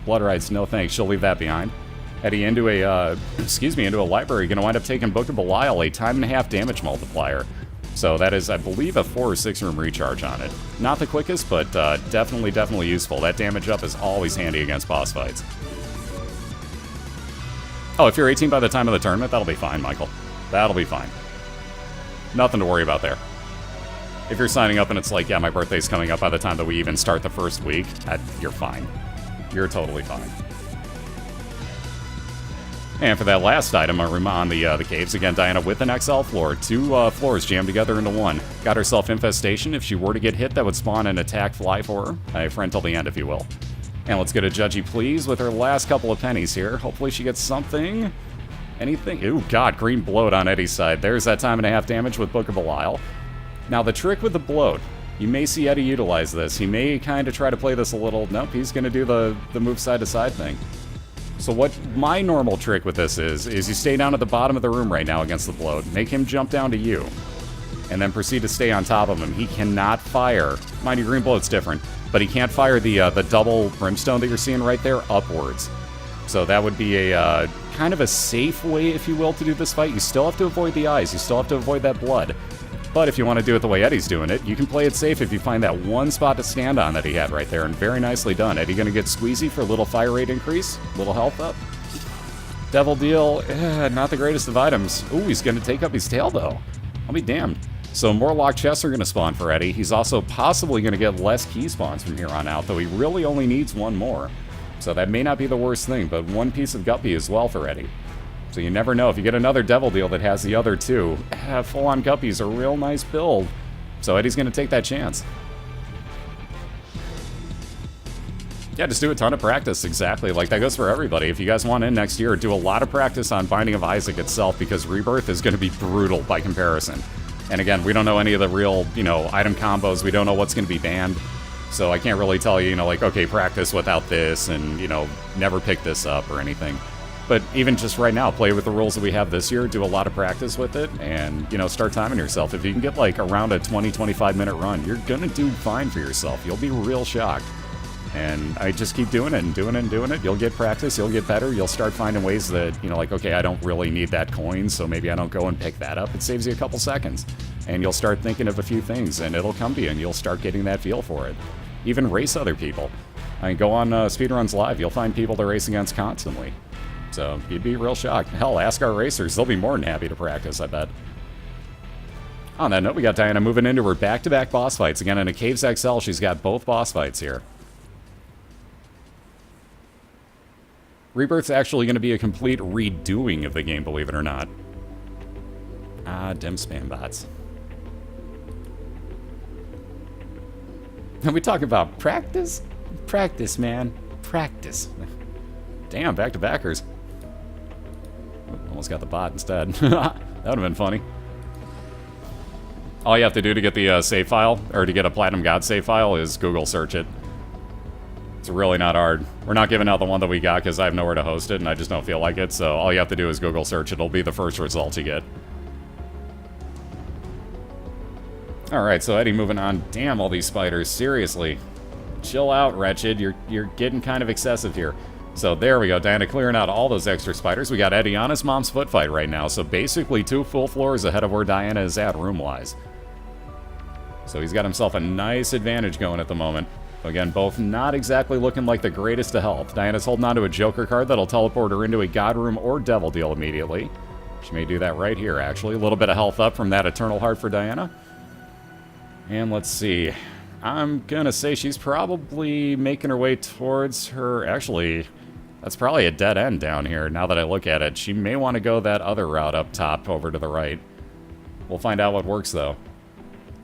Blood Rights, no thanks, she'll leave that behind. Eddie into a, into a library, gonna wind up taking Book of BELIAL, a 1.5 damage multiplier. So that is, I believe, a 4 or 6 room recharge on it. Not the quickest, but definitely useful. That damage up is always handy against boss fights. Oh, if you're 18 by the time of the tournament, that'll be fine, Michael. That'll be fine. Nothing to worry about there. If you're signing up and it's like, yeah, my birthday's coming up by the time that we even start the first week, you're fine. You're totally fine. And for that last item on the caves, again, Diana with an XL floor. 2 floors jammed together into one. Got herself Infestation. If she were to get hit, that would spawn an attack fly for her. A friend till the end, if you will. And let's get a Judgy Please with her last couple of pennies here. Hopefully she gets something. Anything? Ooh, God, green bloat on Eddie's side. There's that 1.5 damage with Book of BELIAL. Now, the trick with the bloat, you may see Eddie utilize this. He may kind of try to play this a little. Nope, he's going to do the move side-to-side thing. So what my normal trick with this is you stay down at the bottom of the room right now against the bloat, make him jump down to you, and then proceed to stay on top of him. He cannot fire. Mind you, green bloat's different, but he can't fire the double brimstone that you're seeing right there upwards. So that would be a kind of a safe way, if you will, to do this fight. You still have to avoid the eyes. You still have to avoid that blood. But if you want to do it the way Eddie's doing it, you can play it safe if you find that one spot to stand on that he had right there, and very nicely done. Eddie going to get squeezy for a little fire rate increase, little health up. Devil Deal, not the greatest of items. Ooh, he's going to take up his tail, though. I'll be damned. So more locked chests are going to spawn for Eddie. He's also possibly going to get less key spawns from here on out, though he really only needs one more. So that may not be the worst thing, but one piece of Guppy as well for Eddie. So you never know. If you get another Devil Deal that has the other two, full-on Guppy's a real nice build. So Eddie's going to take that chance. Yeah, just do a ton of practice, exactly. Like, that goes for everybody. If you guys want in next year, do a lot of practice on Binding of Isaac itself, because Rebirth is going to be brutal by comparison. And again, we don't know any of the real, item combos. We don't know what's going to be banned. So I can't really tell you, like, okay, practice without this and, never pick this up or anything. But even just right now, play with the rules that we have this year, do a lot of practice with it, and, start timing yourself. If you can get, like, around a 20-25 minute run, you're gonna do fine for yourself. You'll be real shocked. And I just keep doing it and doing it and doing it. You'll get practice, you'll get better, you'll start finding ways that, like, okay, I don't really need that coin, so maybe I don't go and pick that up. It saves you a couple seconds. And you'll start thinking of a few things, and it'll come to you, and you'll start getting that feel for it. Even race other people. I mean, go on Speedruns Live, you'll find people to race against constantly. So, you'd be real shocked. Hell, ask our racers. They'll be more than happy to practice, I bet. On that note, we got Diana moving into her back-to-back boss fights. Again, in a Caves XL, she's got both boss fights here. Rebirth's actually going to be a complete redoing of the game, believe it or not. Ah, dim spam bots. And we talk about practice? Practice, man. Practice. Damn, back-to-backers. Almost got the bot instead. That would have been funny. All you have to do to get the save file, or to get a Platinum God save file, is Google search it. It's really not hard. We're not giving out the one that we got because I have nowhere to host it and I just don't feel like it, so all you have to do is Google search it. It'll be the first result you get. Alright, so Eddie moving on. Damn, all these spiders. Seriously. Chill out, Wretched. You're getting kind of excessive here. So there we go, Diana clearing out all those extra spiders. We got Eddie on his mom's foot fight right now, so basically 2 full floors ahead of where Diana is at room-wise. So he's got himself a nice advantage going at the moment. Again, both not exactly looking like the greatest of health. Diana's holding on to a Joker card that'll teleport her into a God Room or Devil Deal immediately. She may do that right here, actually. A little bit of health up from that Eternal Heart for Diana. And let's see. I'm gonna say she's probably making her way towards her... Actually... That's probably a dead end down here, now that I look at it. She may want to go that other route up top over to the right. We'll find out what works, though.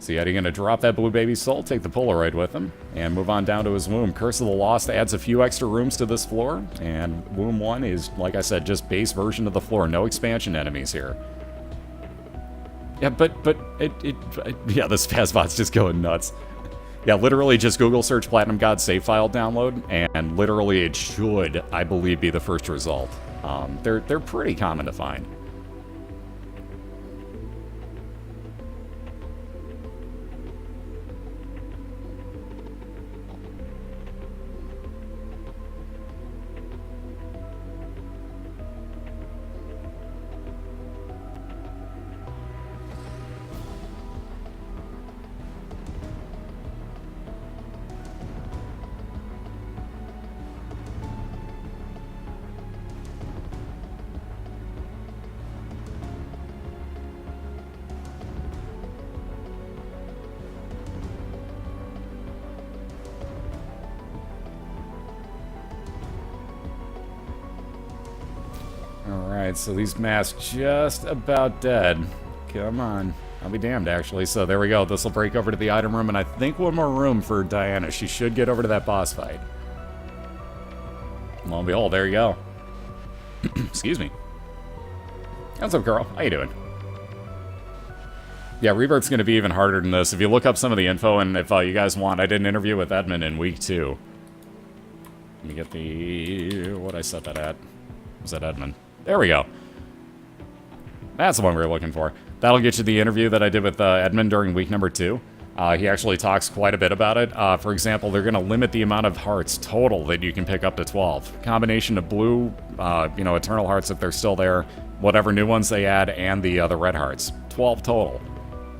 So Eddie gonna drop that blue baby soul, take the Polaroid with him, and move on down to his womb. Curse of the Lost adds a few extra rooms to this floor, and womb 1 is, like I said, just base version of the floor. No expansion enemies here. Yeah, but yeah, this Fazbot's just going nuts. Yeah, literally just Google search Platinum God save file download, and literally it should, I believe, be the first result. They're pretty common to find. Alright, so these masks just about dead. Come on. I'll be damned, actually. So there we go. This will break over to the item room, and I think one more room for Diana. She should get over to that boss fight. Lo and behold, there you go. Excuse me. What's up, Carl? How you doing? Yeah, Rebirth's going to be even harder than this. If you look up some of the info, and if you guys want, I did an interview with Edmund in week 2. Let me get the... what I set that at? Was that Edmund? There we go. That's the one we were looking for. That'll get you the interview that I did with Edmund during week number 2. He actually talks quite a bit about it. For example, they're going to limit the amount of hearts total that you can pick up to 12. Combination of blue, eternal hearts if they're still there, whatever new ones they add, and the red hearts. 12 total.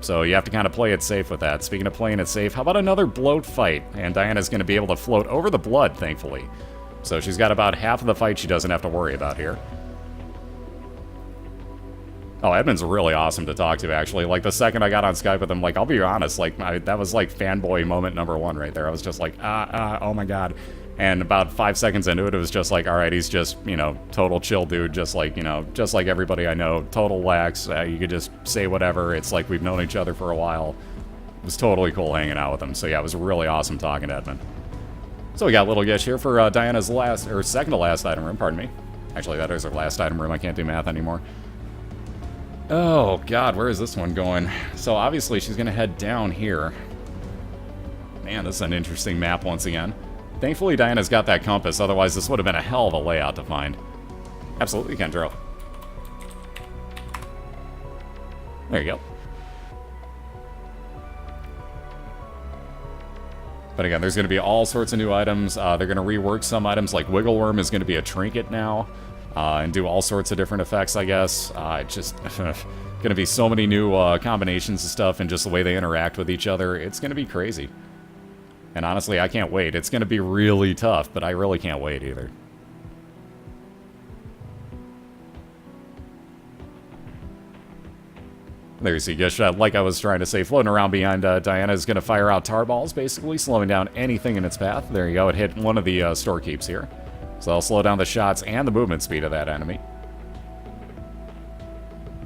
So you have to kind of play it safe with that. Speaking of playing it safe, how about another bloat fight? And Diana's going to be able to float over the blood, thankfully. So she's got about half of the fight she doesn't have to worry about here. Oh, Edmund's really awesome to talk to, actually. Like, the second I got on Skype with him, like, I'll be honest, like, that was, like, fanboy moment number 1 right there. I was just like, oh my god. And about 5 seconds into it, it was just like, alright, he's just, total chill dude, just like, just like everybody I know. Total lax, you could just say whatever. It's like we've known each other for a while. It was totally cool hanging out with him. So yeah, it was really awesome talking to Edmund. So we got a little Gish here for Diana's second to last item room, pardon me. Actually, that is her last item room. I can't do math anymore. Oh, God, where is this one going? So, obviously, she's going to head down here. Man, this is an interesting map once again. Thankfully, Diana's got that compass, otherwise this would have been a hell of a layout to find. Absolutely, Kendro. There you go. But again, there's going to be all sorts of new items. They're going to rework some items, like Wiggle Worm is going to be a trinket now. And do all sorts of different effects, I guess. It's just going to be so many new combinations of stuff, and just the way they interact with each other. It's going to be crazy. And honestly, I can't wait. It's going to be really tough, but I really can't wait either. There you see, Gish, like I was trying to say, floating around behind Diana is going to fire out tar balls, basically, slowing down anything in its path. There you go, it hit one of the store keeps here. So that'll slow down the shots and the movement speed of that enemy.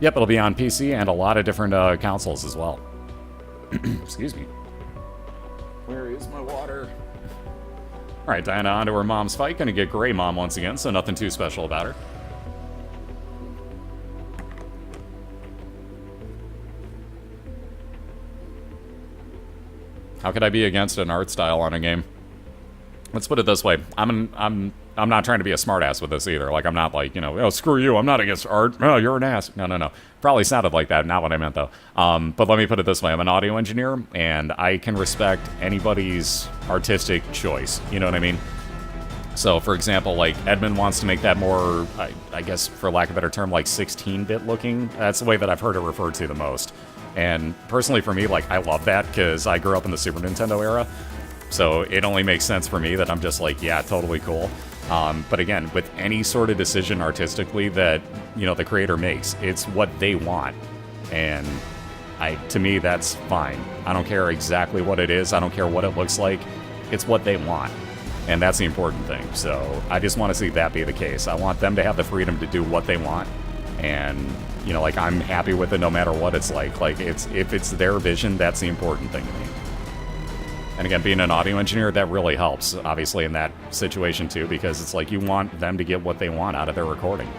Yep, it'll be on PC and a lot of different consoles as well. Excuse me. Where is my water? Alright, Diana onto her mom's fight. Gonna get Grey Mom once again, so nothing too special about her. How could I be against an art style on a game? Let's put it this way. I'm not trying to be a smartass with this either. Like, I'm not like, oh, screw you, I'm not against art. Oh, you're an ass. No. Probably sounded like that. Not what I meant, though. But let me put it this way. I'm an audio engineer, and I can respect anybody's artistic choice. You know what I mean? So, for example, like, Edmund wants to make that more, I guess, for lack of a better term, like 16-bit looking. That's the way that I've heard it referred to the most. And personally, for me, like, I love that because I grew up in the Super Nintendo era. So it only makes sense for me that I'm just like, yeah, totally cool. But again, with any sort of decision artistically that, the creator makes, it's what they want. And to me, that's fine. I don't care exactly what it is. I don't care what it looks like. It's what they want. And that's the important thing. So I just want to see that be the case. I want them to have the freedom to do what they want. And you know, like, I'm happy with it no matter what it's like. Like, if it's their vision, that's the important thing to me. And again, being an audio engineer, that really helps, obviously, in that situation, too, because it's like you want them to get what they want out of their recording.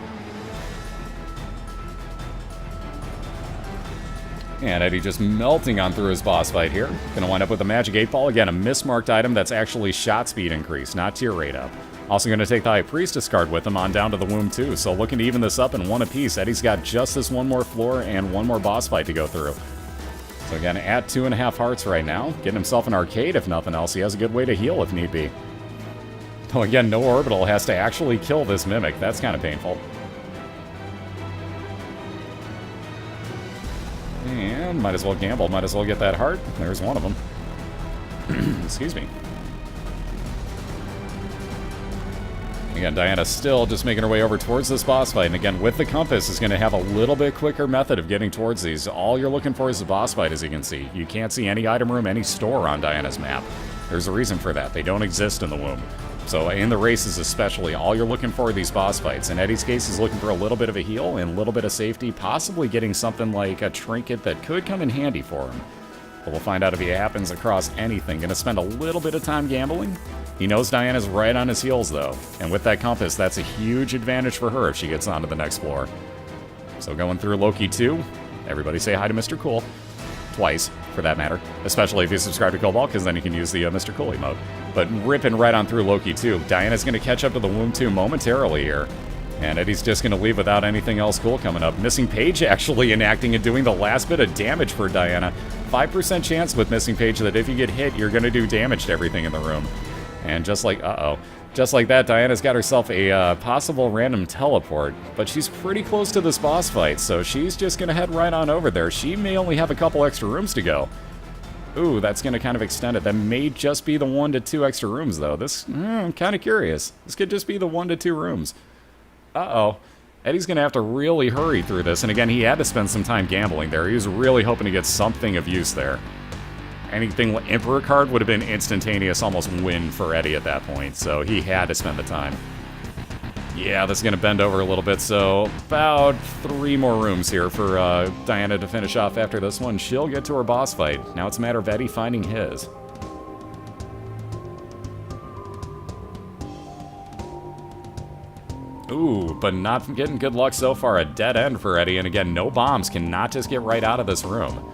And Eddie just melting on through his boss fight here. Gonna wind up with a magic 8-ball. Again, a mismarked item that's actually shot speed increase, not tier rate up. Also gonna take the High Priestess card with him on down to the womb too. So looking to even this up in one apiece. Eddie's got just this one more floor and one more boss fight to go through. So again, at 2.5 hearts right now. Getting himself an arcade if nothing else. He has a good way to heal if need be. So again, no orbital has to actually kill this Mimic. That's kind of painful. And might as well gamble, might as well get that heart. There's one of them. Excuse me. Again, Diana's still just making her way over towards this boss fight. And again, with the compass, is going to have a little bit quicker method of getting towards these. All you're looking for is the boss fight, as you can see. You can't see any item room, any store on Diana's map. There's a reason for that. They don't exist in the womb. So in the races especially, all you're looking for are these boss fights. In Eddie's case, he's looking for a little bit of a heal and a little bit of safety, possibly getting something like a trinket that could come in handy for him. But we'll find out if he happens across anything. Gonna spend a little bit of time gambling. He knows Diana's right on his heels, though. And with that compass, that's a huge advantage for her if she gets onto the next floor. So going through Loki 2, everybody say hi to Mr. Cool. Twice, for that matter. Especially if you subscribe to Cobalt, because then you can use the Mr. Cool emote. But ripping right on through Loki 2. Diana's going to catch up to the Womb 2 momentarily here. And Eddie's just going to leave without anything else cool coming up. Missing Page actually enacting and doing the last bit of damage for Diana. 5% chance with Missing Page that if you get hit, you're going to do damage to everything in the room. And just like, just like that, Diana's got herself a possible random teleport. But she's pretty close to this boss fight, so she's just going to head right on over there. She may only have a couple extra rooms to go. Ooh, that's going to kind of extend it. That may just be the 1 to 2 extra rooms, though. This, I'm kind of curious. This could just be the 1 to 2 rooms. Eddie's going to have to really hurry through this. And again, he had to spend some time gambling there. He was really hoping to get something of use there. Anything like Emperor card would have been instantaneous, almost win for Eddie at that point. So he had to spend the time. Yeah, this is going to bend over a little bit, so about 3 more rooms here for Diana to finish off after this one. She'll get to her boss fight. Now it's a matter of Eddie finding his. Ooh, but not getting good luck so far. A dead end for Eddie, and again, no bombs. Cannot just get right out of this room.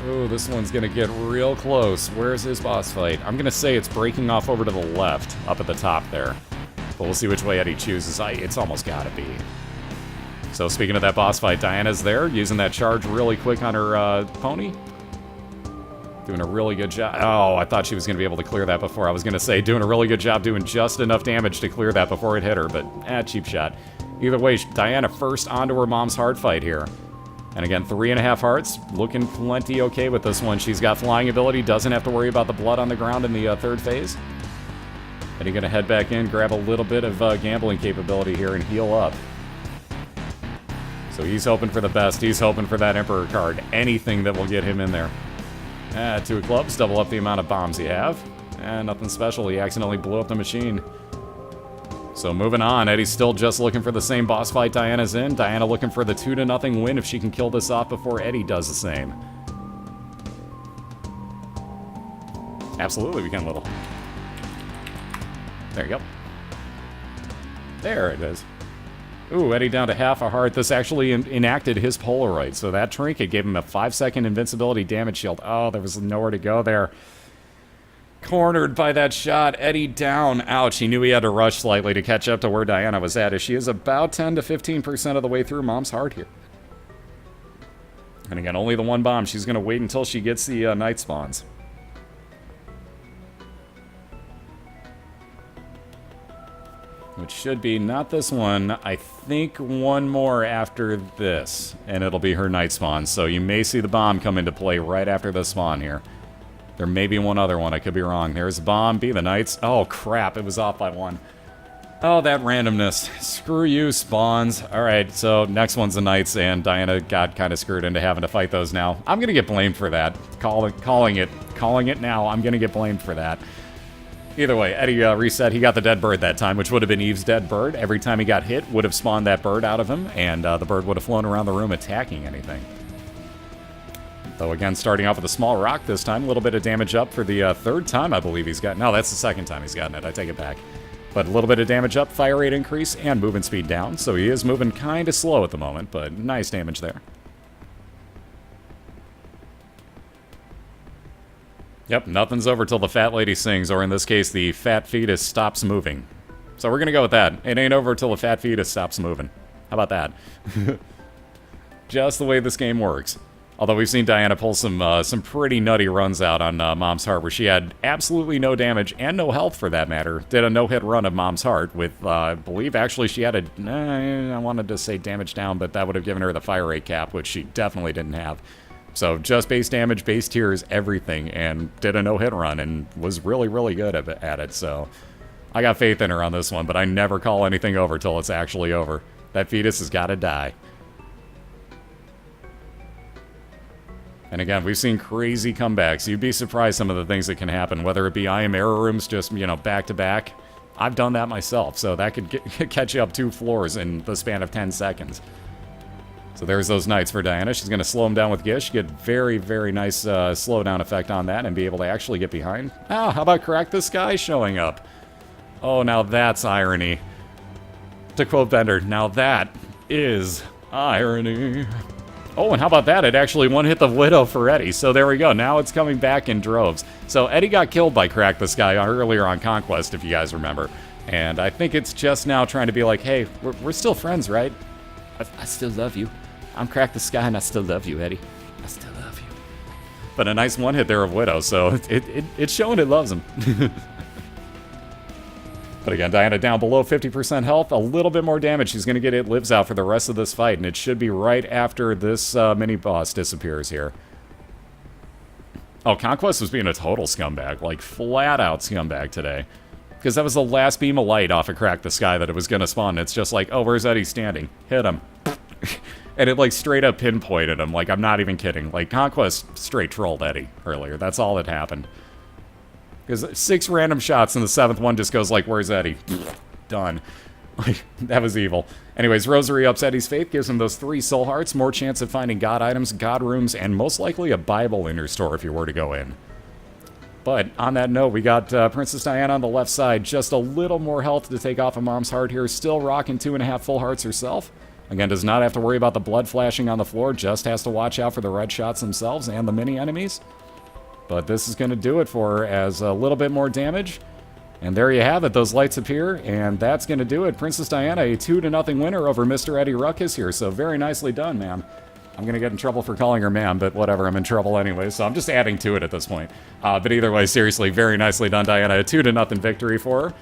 Ooh, this one's gonna get real close. Where's his boss fight? I'm gonna say it's breaking off over to the left, up at the top there. But we'll see which way Eddie chooses. It's almost gotta be. So speaking of that boss fight, Diana's there, using that charge really quick on her pony. Doing a really good job. Oh, I thought she was gonna be able to clear that before. I was gonna say, doing a really good job doing just enough damage to clear that before it hit her, but cheap shot. Either way, Diana first onto her mom's hard fight here. And again, 3.5 hearts, looking plenty okay with this one. She's got flying ability, doesn't have to worry about the blood on the ground in the third phase. And he's gonna head back in, grab a little bit of gambling capability here and heal up. So he's hoping for the best. He's hoping for that Emperor card. Anything that will get him in there. 2 of clubs, double up the amount of bombs you have. And nothing special, he accidentally blew up the machine. So moving on, Eddie's still just looking for the same boss fight Diana's in. Diana looking for the 2-0 win if she can kill this off before Eddie does the same. Absolutely, we can, Little. There you go. There it is. Ooh, Eddie down to half a heart. This actually enacted his Polaroid, so that trinket gave him a 5-second invincibility damage shield. Oh, there was nowhere to go there. Cornered by that shot, Eddie down. Ouch, he knew he had to rush slightly to catch up to where Diana was at, as she is about 10 to 15% of the way through Mom's heart here. And again, only the 1 bomb. She's going to wait until she gets the night spawns. Which should be, not this one, I think 1 more after this, and it'll be her night spawn. So you may see the bomb come into play right after the spawn here. There may be 1 other one, I could be wrong. There's a bomb, be the knights. Oh crap, it was off by 1. Oh, that randomness. Screw you, spawns. Alright, so next one's the knights, and Diana got kind of screwed into having to fight those now. I'm gonna get blamed for that. Calling it now, I'm gonna get blamed for that. Either way, Eddie reset. He got the dead bird that time, which would have been Eve's dead bird. Every time he got hit, would have spawned that bird out of him, and the bird would have flown around the room attacking anything. Though again, starting off with a small rock this time, a little bit of damage up for the third time I believe he's gotten. No, that's the second time he's gotten it. I take it back. But a little bit of damage up, fire rate increase, and movement speed down. So he is moving kind of slow at the moment, but nice damage there. Yep, nothing's over till the fat lady sings, or in this case, the fat fetus stops moving. So we're going to go with that. It ain't over till the fat fetus stops moving. How about that? Just the way this game works. Although we've seen Diana pull some pretty nutty runs out on Mom's Heart, where she had absolutely no damage and no health for that matter. Did a no-hit run of Mom's Heart with, I believe, actually she had a, I wanted to say damage down, but that would have given her the fire rate cap, which she definitely didn't have. So just base damage, base tears, everything, and did a no-hit run and was really, really good at it. So I got faith in her on this one, but I never call anything over till it's actually over. That fetus has got to die. And again, we've seen crazy comebacks. You'd be surprised some of the things that can happen, whether it be I am error rooms just, you know, back to back. I've done that myself, so that could catch you up 2 floors in the span of 10 seconds. So there's those knights for Diana. She's going to slow him down with Gish, get very, very nice slowdown effect on that, and be able to actually get behind. Oh, how about Crack the Sky showing up? Oh, now that's irony. To quote Bender, now that is irony. Oh, and how about that? It actually one-hit the Widow for Eddie. So there we go. Now it's coming back in droves. So Eddie got killed by Crack the Sky earlier on Conquest, if you guys remember. And I think it's just now trying to be like, hey, we're still friends, right? I still love you. I'm Crack the Sky, and I still love you, Eddie. I still love you. But a nice one-hit there of Widow, so it's showing it loves him. But again, Diana down below 50% health, a little bit more damage. She's going to get It Lives Out for the rest of this fight, and it should be right after this mini-boss disappears here. Oh, Conquest was being a total scumbag, like flat-out scumbag today. Because that was the last beam of light off of Crack the Sky that it was going to spawn. It's just like, oh, where's Eddie standing? Hit him. And it, like, straight up pinpointed him. Like, I'm not even kidding. Like, Conquest straight trolled Eddie earlier. That's all that happened. Because 6 random shots, and the 7th one just goes like, where's Eddie? Done. Like, that was evil. Anyways, Rosary ups Eddie's faith, gives him those 3 soul hearts, more chance of finding god items, god rooms, and most likely a Bible in your store if you were to go in. But on that note, we got Princess Diana on the left side. Just a little more health to take off of Mom's Heart here. Still rocking 2.5 full hearts herself. Again, does not have to worry about the blood flashing on the floor. Just has to watch out for the red shots themselves and the mini enemies. But this is going to do it for her as a little bit more damage. And there you have it. Those lights appear. And that's going to do it. Princess Diana, a 2-0 winner over Mr. EddieRuckus here. So very nicely done, ma'am. I'm going to get in trouble for calling her ma'am, but whatever, I'm in trouble anyway, so I'm just adding to it at this point. But either way, seriously, very nicely done, Diana. A 2-0 victory for her.